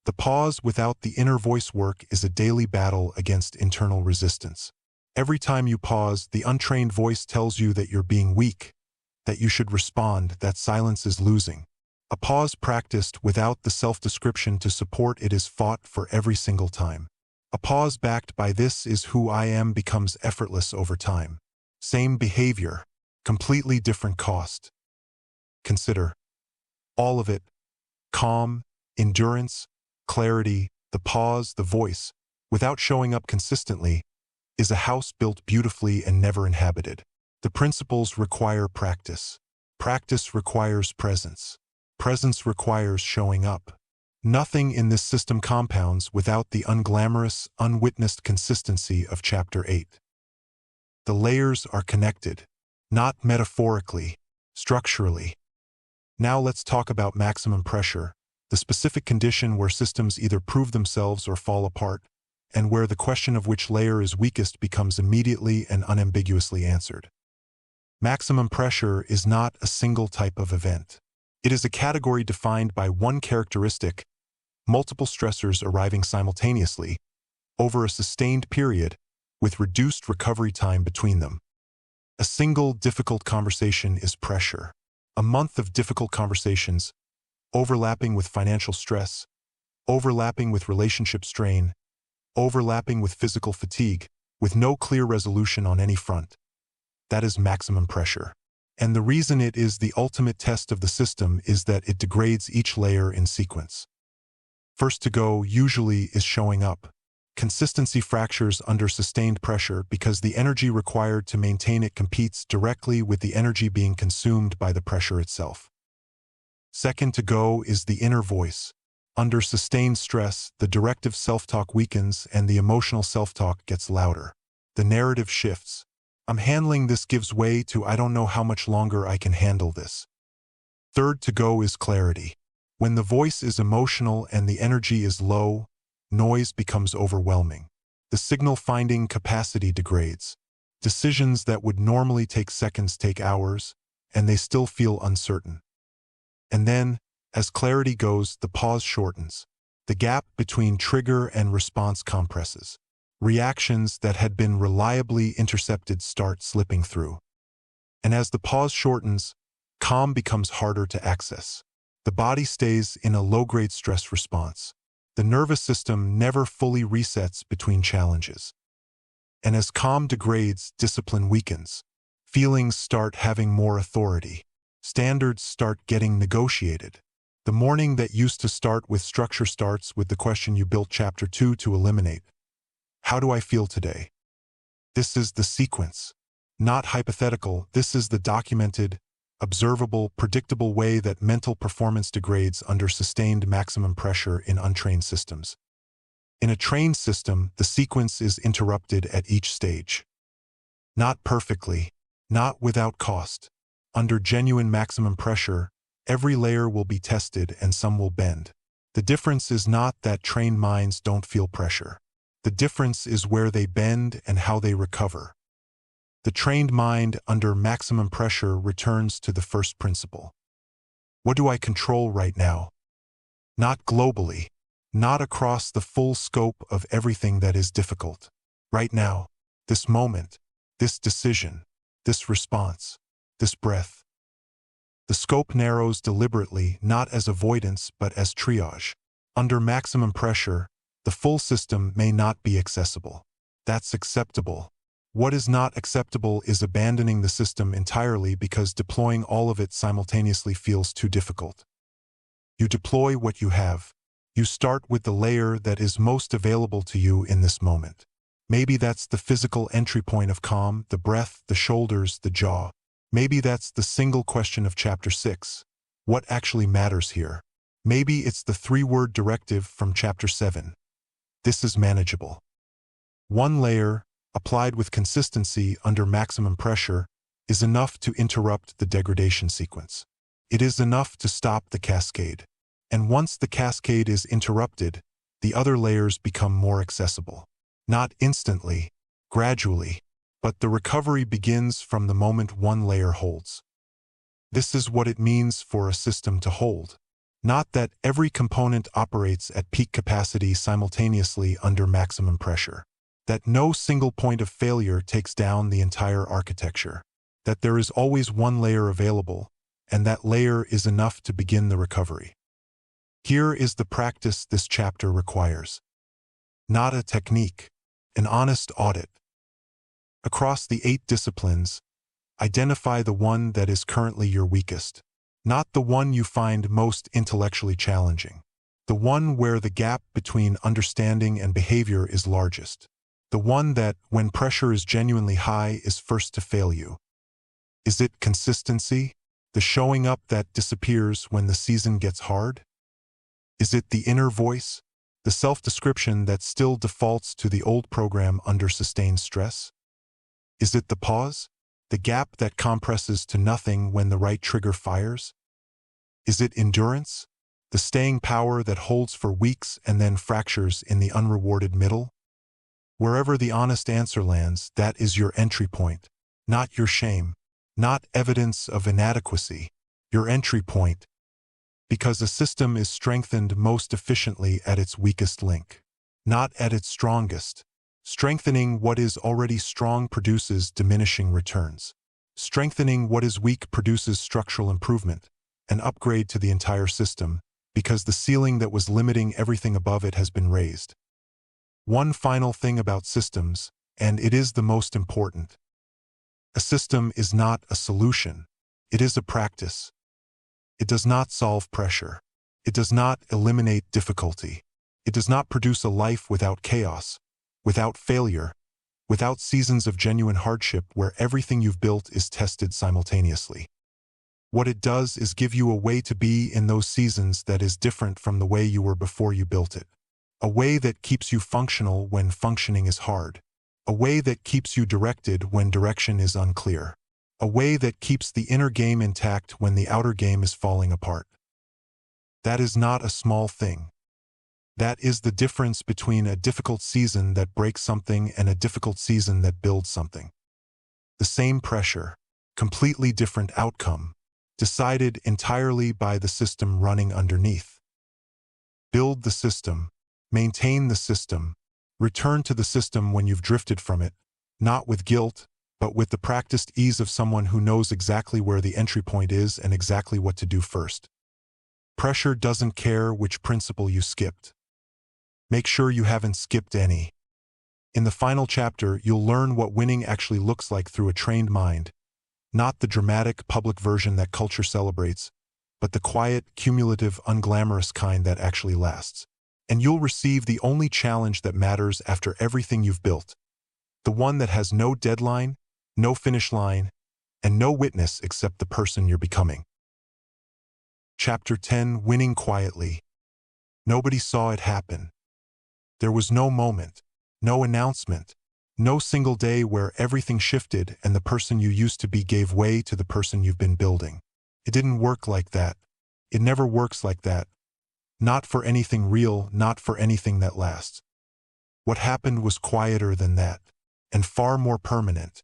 the pause without the inner voice work is a daily battle against internal resistance. Every time you pause, the untrained voice tells you that you're being weak, that you should respond, that silence is losing. A pause practiced without the self-description to support it is fought for every single time. A pause backed by "this is who I am" becomes effortless over time. Same behavior, completely different cost. Consider, all of it, calm, endurance, clarity, the pause, the voice, without showing up consistently, is a house built beautifully and never inhabited. The principles require practice. Practice requires presence. Presence requires showing up. Nothing in this system compounds without the unglamorous, unwitnessed consistency of Chapter 8. The layers are connected, not metaphorically, structurally. Now let's talk about maximum pressure, the specific condition where systems either prove themselves or fall apart, and where the question of which layer is weakest becomes immediately and unambiguously answered. Maximum pressure is not a single type of event. It is a category defined by one characteristic, multiple stressors arriving simultaneously, over a sustained period, with reduced recovery time between them. A single difficult conversation is pressure. A month of difficult conversations, overlapping with financial stress, overlapping with relationship strain, overlapping with physical fatigue, with no clear resolution on any front. That is maximum pressure. And the reason it is the ultimate test of the system is that it degrades each layer in sequence. First to go usually is showing up. Consistency fractures under sustained pressure because the energy required to maintain it competes directly with the energy being consumed by the pressure itself. Second to go is the inner voice. Under sustained stress, the directive self-talk weakens and the emotional self-talk gets louder. The narrative shifts. I'm handling this gives way to I don't know how much longer I can handle this. Third to go is clarity. When the voice is emotional and the energy is low, noise becomes overwhelming. The signal-finding capacity degrades. Decisions that would normally take seconds take hours, and they still feel uncertain. And then, as clarity goes, the pause shortens. The gap between trigger and response compresses. Reactions that had been reliably intercepted start slipping through. And as the pause shortens, calm becomes harder to access. The body stays in a low-grade stress response. The nervous system never fully resets between challenges. And as calm degrades, discipline weakens. Feelings start having more authority. Standards start getting negotiated. The morning that used to start with structure starts with the question you built Chapter 2 to eliminate. How do I feel today? This is the sequence. Not hypothetical, this is the documented, observable, predictable way that mental performance degrades under sustained maximum pressure in untrained systems. In a trained system, the sequence is interrupted at each stage. Not perfectly, not without cost. Under genuine maximum pressure, every layer will be tested and some will bend. The difference is not that trained minds don't feel pressure. The difference is where they bend and how they recover. The trained mind under maximum pressure returns to the first principle. What do I control right now? Not globally, not across the full scope of everything that is difficult. Right now, this moment, this decision, this response, this breath. The scope narrows deliberately, not as avoidance but as triage. Under maximum pressure, the full system may not be accessible. That's acceptable. What is not acceptable is abandoning the system entirely because deploying all of it simultaneously feels too difficult. You deploy what you have. You start with the layer that is most available to you in this moment. Maybe that's the physical entry point of calm, the breath, the shoulders, the jaw. Maybe that's the single question of Chapter 6. What actually matters here? Maybe it's the 3-word directive from Chapter 7. This is manageable. One layer, applied with consistency under maximum pressure, is enough to interrupt the degradation sequence. It is enough to stop the cascade. And once the cascade is interrupted, the other layers become more accessible. Not instantly, gradually, but the recovery begins from the moment one layer holds. This is what it means for a system to hold. Not that every component operates at peak capacity simultaneously under maximum pressure. That no single point of failure takes down the entire architecture. That there is always one layer available, and that layer is enough to begin the recovery. Here is the practice this chapter requires. Not a technique, an honest audit. Across the 8 disciplines, identify the one that is currently your weakest. Not the one you find most intellectually challenging. The one where the gap between understanding and behavior is largest. The one that, when pressure is genuinely high, is first to fail you. Is it consistency? The showing up that disappears when the season gets hard? Is it the inner voice? The self-description that still defaults to the old program under sustained stress? Is it the pause? The gap that compresses to nothing when the right trigger fires? Is it endurance? The staying power that holds for weeks and then fractures in the unrewarded middle? Wherever the honest answer lands, that is your entry point. Not your shame. Not evidence of inadequacy. Your entry point. Because a system is strengthened most efficiently at its weakest link. Not at its strongest. Strengthening what is already strong produces diminishing returns. Strengthening what is weak produces structural improvement, an upgrade to the entire system, because the ceiling that was limiting everything above it has been raised. One final thing about systems, and it is the most important. A system is not a solution. It is a practice. It does not solve pressure. It does not eliminate difficulty. It does not produce a life without chaos, without failure, without seasons of genuine hardship where everything you've built is tested simultaneously. What it does is give you a way to be in those seasons that is different from the way you were before you built it. A way that keeps you functional when functioning is hard. A way that keeps you directed when direction is unclear. A way that keeps the inner game intact when the outer game is falling apart. That is not a small thing. That is the difference between a difficult season that breaks something and a difficult season that builds something. The same pressure, completely different outcome, decided entirely by the system running underneath. Build the system, maintain the system, return to the system when you've drifted from it, not with guilt, but with the practiced ease of someone who knows exactly where the entry point is and exactly what to do first. Pressure doesn't care which principle you skipped. Make sure you haven't skipped any. In the final chapter, you'll learn what winning actually looks like through a trained mind, Not the dramatic, public version that culture celebrates, but the quiet, cumulative, unglamorous kind that actually lasts. And you'll receive the only challenge that matters after everything you've built. The one that has no deadline, no finish line, and no witness except the person you're becoming. Chapter 10: Winning Quietly. Nobody saw it happen. There was no moment, no announcement, no single day where everything shifted and the person you used to be gave way to the person you've been building. It didn't work like that. It never works like that. Not for anything real, not for anything that lasts. What happened was quieter than that, and far more permanent.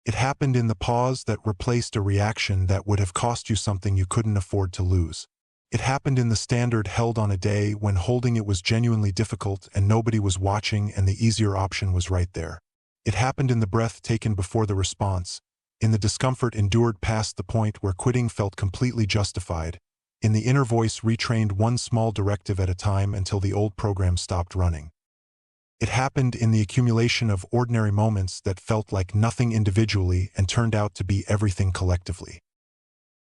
It happened in the pause that replaced a reaction that would have cost you something you couldn't afford to lose. It happened in the standard held on a day when holding it was genuinely difficult and nobody was watching and the easier option was right there. It happened in the breath taken before the response, in the discomfort endured past the point where quitting felt completely justified, in the inner voice retrained one small directive at a time until the old program stopped running. It happened in the accumulation of ordinary moments that felt like nothing individually and turned out to be everything collectively.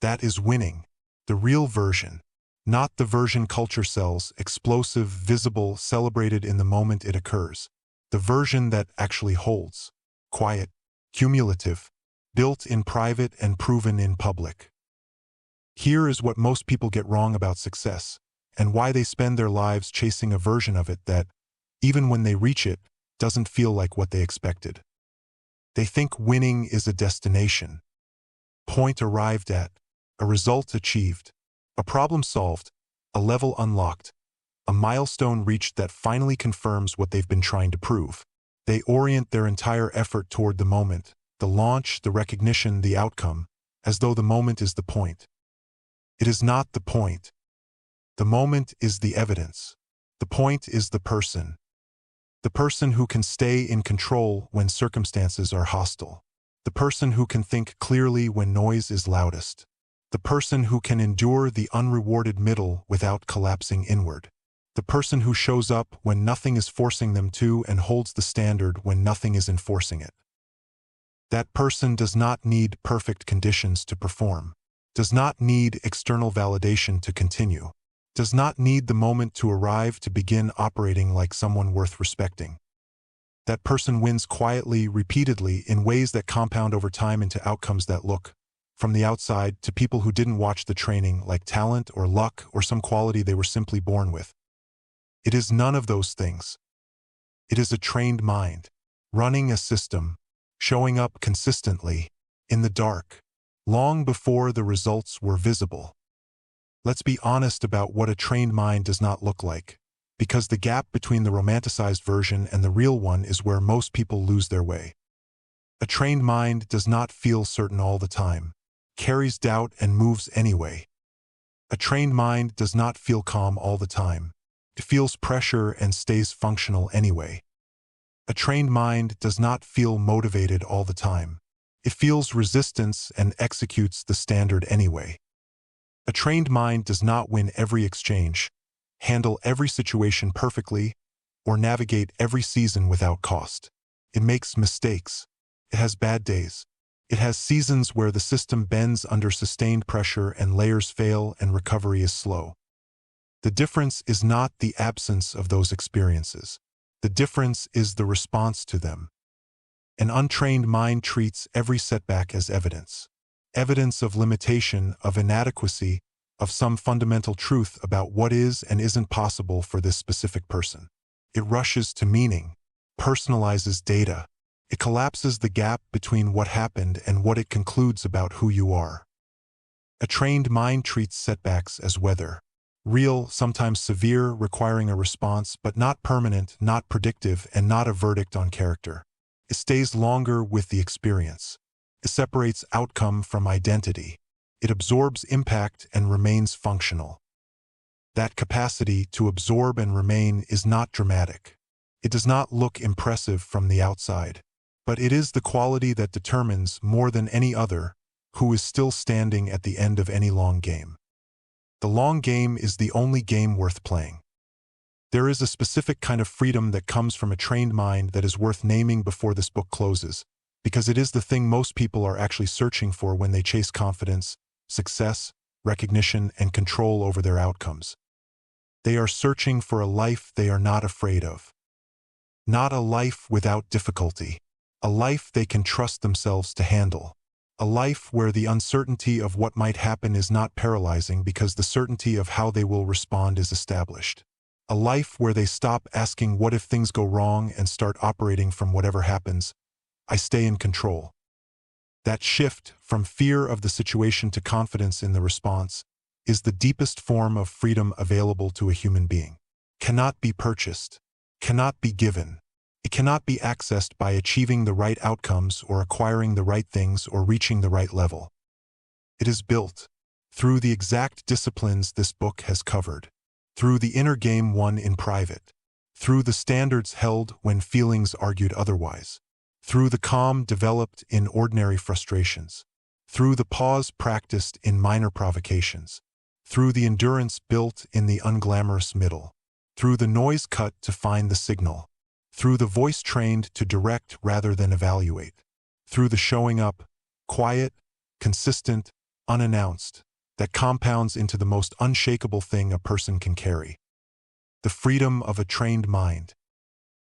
That is winning, the real version, not the version culture sells, explosive, visible, celebrated in the moment it occurs. The version that actually holds, quiet, cumulative, built in private and proven in public. Here is what most people get wrong about success, and why they spend their lives chasing a version of it that, even when they reach it, doesn't feel like what they expected. They think winning is a destination. Point arrived at, a result achieved, a problem solved, a level unlocked, a milestone reached that finally confirms what they've been trying to prove. They orient their entire effort toward the moment, the launch, the recognition, the outcome, as though the moment is the point. It is not the point. The moment is the evidence. The point is the person. The person who can stay in control when circumstances are hostile. The person who can think clearly when noise is loudest. The person who can endure the unrewarded middle without collapsing inward. The person who shows up when nothing is forcing them to and holds the standard when nothing is enforcing it. That person does not need perfect conditions to perform. Does not need external validation to continue. Does not need the moment to arrive to begin operating like someone worth respecting. That person wins quietly, repeatedly, in ways that compound over time into outcomes that look, from the outside, to people who didn't watch the training, like talent or luck or some quality they were simply born with. It is none of those things. It is a trained mind, running a system, showing up consistently, in the dark, long before the results were visible. Let's be honest about what a trained mind does not look like, because the gap between the romanticized version and the real one is where most people lose their way. A trained mind does not feel certain all the time, carries doubt and moves anyway. A trained mind does not feel calm all the time. It feels pressure and stays functional anyway. A trained mind does not feel motivated all the time. It feels resistance and executes the standard anyway. A trained mind does not win every exchange, handle every situation perfectly, or navigate every season without cost. It makes mistakes. It has bad days. It has seasons where the system bends under sustained pressure and layers fail and recovery is slow. The difference is not the absence of those experiences. The difference is the response to them. An untrained mind treats every setback as evidence. Evidence of limitation, of inadequacy, of some fundamental truth about what is and isn't possible for this specific person. It rushes to meaning, personalizes data. It collapses the gap between what happened and what it concludes about who you are. A trained mind treats setbacks as weather. Real, sometimes severe, requiring a response, but not permanent, not predictive, and not a verdict on character. It stays longer with the experience. It separates outcome from identity. It absorbs impact and remains functional. That capacity to absorb and remain is not dramatic. It does not look impressive from the outside. But it is the quality that determines, more than any other, who is still standing at the end of any long game. The long game is the only game worth playing. There is a specific kind of freedom that comes from a trained mind that is worth naming before this book closes, because it is the thing most people are actually searching for when they chase confidence, success, recognition, and control over their outcomes. They are searching for a life they are not afraid of. Not a life without difficulty. A life they can trust themselves to handle. A life where the uncertainty of what might happen is not paralyzing because the certainty of how they will respond is established. A life where they stop asking what if things go wrong and start operating from whatever happens. I stay in control. That shift from fear of the situation to confidence in the response is the deepest form of freedom available to a human being. Cannot be purchased. Cannot be given. It cannot be accessed by achieving the right outcomes or acquiring the right things or reaching the right level. It is built through the exact disciplines this book has covered, through the inner game won in private, through the standards held when feelings argued otherwise, through the calm developed in ordinary frustrations, through the pause practiced in minor provocations, through the endurance built in the unglamorous middle, through the noise cut to find the signal, through the voice trained to direct rather than evaluate, through the showing up, quiet, consistent, unannounced, that compounds into the most unshakable thing a person can carry. The freedom of a trained mind.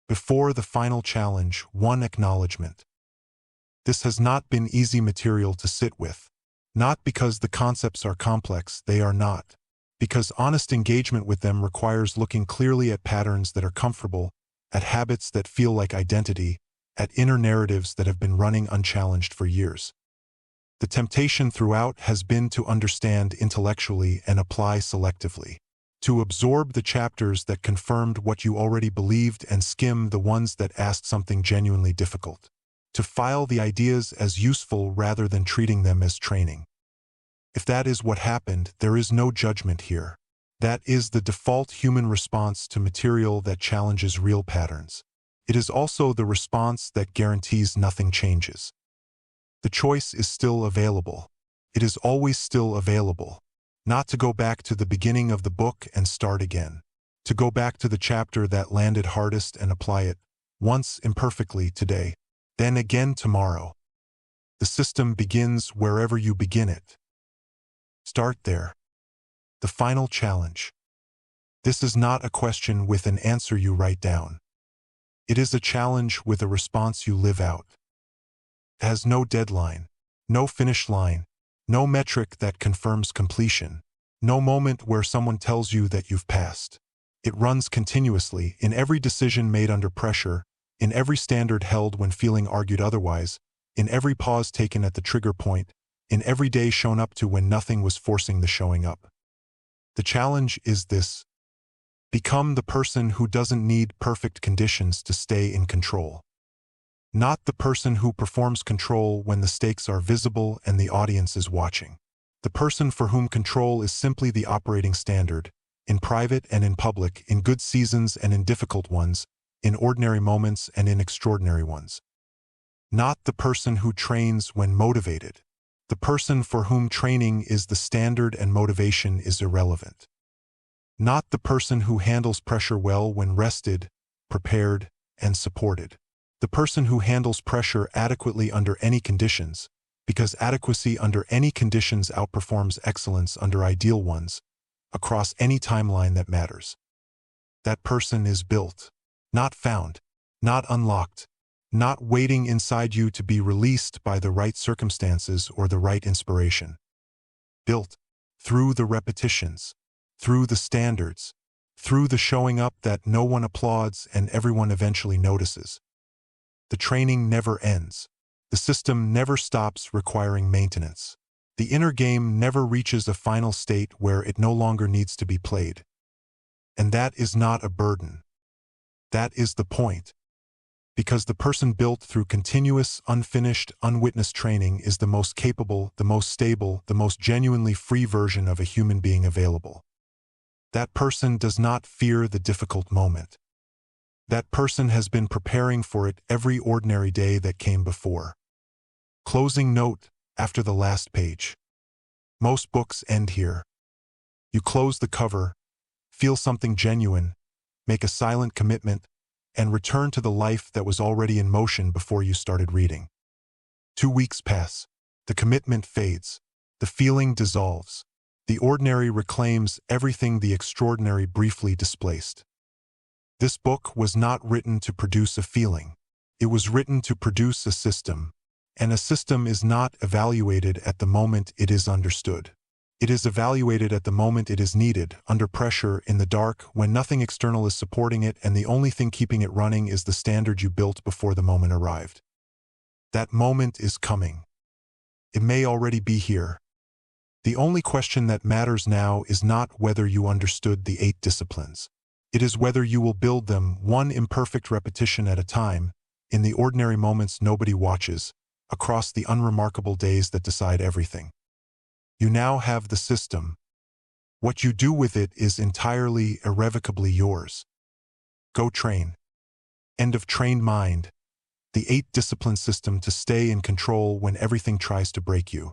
Before the final challenge, one acknowledgement. This has not been easy material to sit with. Not because the concepts are complex, they are not. Because honest engagement with them requires looking clearly at patterns that are comfortable, at habits that feel like identity, at inner narratives that have been running unchallenged for years. The temptation throughout has been to understand intellectually and apply selectively, to absorb the chapters that confirmed what you already believed and skim the ones that asked something genuinely difficult, to file the ideas as useful rather than treating them as training. If that is what happened, there is no judgment here. That is the default human response to material that challenges real patterns. It is also the response that guarantees nothing changes. The choice is still available. It is always still available. Not to go back to the beginning of the book and start again. To go back to the chapter that landed hardest and apply it, once imperfectly today, then again tomorrow. The system begins wherever you begin it. Start there. The final challenge. This is not a question with an answer you write down. It is a challenge with a response you live out. It has no deadline, no finish line, no metric that confirms completion, no moment where someone tells you that you've passed. It runs continuously in every decision made under pressure, in every standard held when feeling argued otherwise, in every pause taken at the trigger point, in every day shown up to when nothing was forcing the showing up. The challenge is this: become the person who doesn't need perfect conditions to stay in control. Not the person who performs control when the stakes are visible and the audience is watching. The person for whom control is simply the operating standard, in private and in public, in good seasons and in difficult ones, in ordinary moments and in extraordinary ones. Not the person who trains when motivated. The person for whom training is the standard and motivation is irrelevant. Not the person who handles pressure well when rested, prepared, and supported. The person who handles pressure adequately under any conditions, because adequacy under any conditions outperforms excellence under ideal ones, across any timeline that matters. That person is built, not found, not unlocked, not waiting inside you to be released by the right circumstances or the right inspiration. Built through the repetitions, through the standards, through the showing up that no one applauds and everyone eventually notices. The training never ends. The system never stops requiring maintenance. The inner game never reaches a final state where it no longer needs to be played. And that is not a burden. That is the point. Because the person built through continuous, unfinished, unwitnessed training is the most capable, the most stable, the most genuinely free version of a human being available. That person does not fear the difficult moment. That person has been preparing for it every ordinary day that came before. Closing note after the last page. Most books end here. You close the cover, feel something genuine, make a silent commitment, and return to the life that was already in motion before you started reading. 2 weeks pass. The commitment fades. The feeling dissolves. The ordinary reclaims everything the extraordinary briefly displaced. This book was not written to produce a feeling. It was written to produce a system, and a system is not evaluated at the moment it is understood. It is evaluated at the moment it is needed, under pressure, in the dark, when nothing external is supporting it and the only thing keeping it running is the standard you built before the moment arrived. That moment is coming. It may already be here. The only question that matters now is not whether you understood the 8 disciplines. It is whether you will build them, one imperfect repetition at a time, in the ordinary moments nobody watches, across the unremarkable days that decide everything. You now have the system. What you do with it is entirely, irrevocably yours. Go train. End of trained mind. The 8 discipline system to stay in control when everything tries to break you.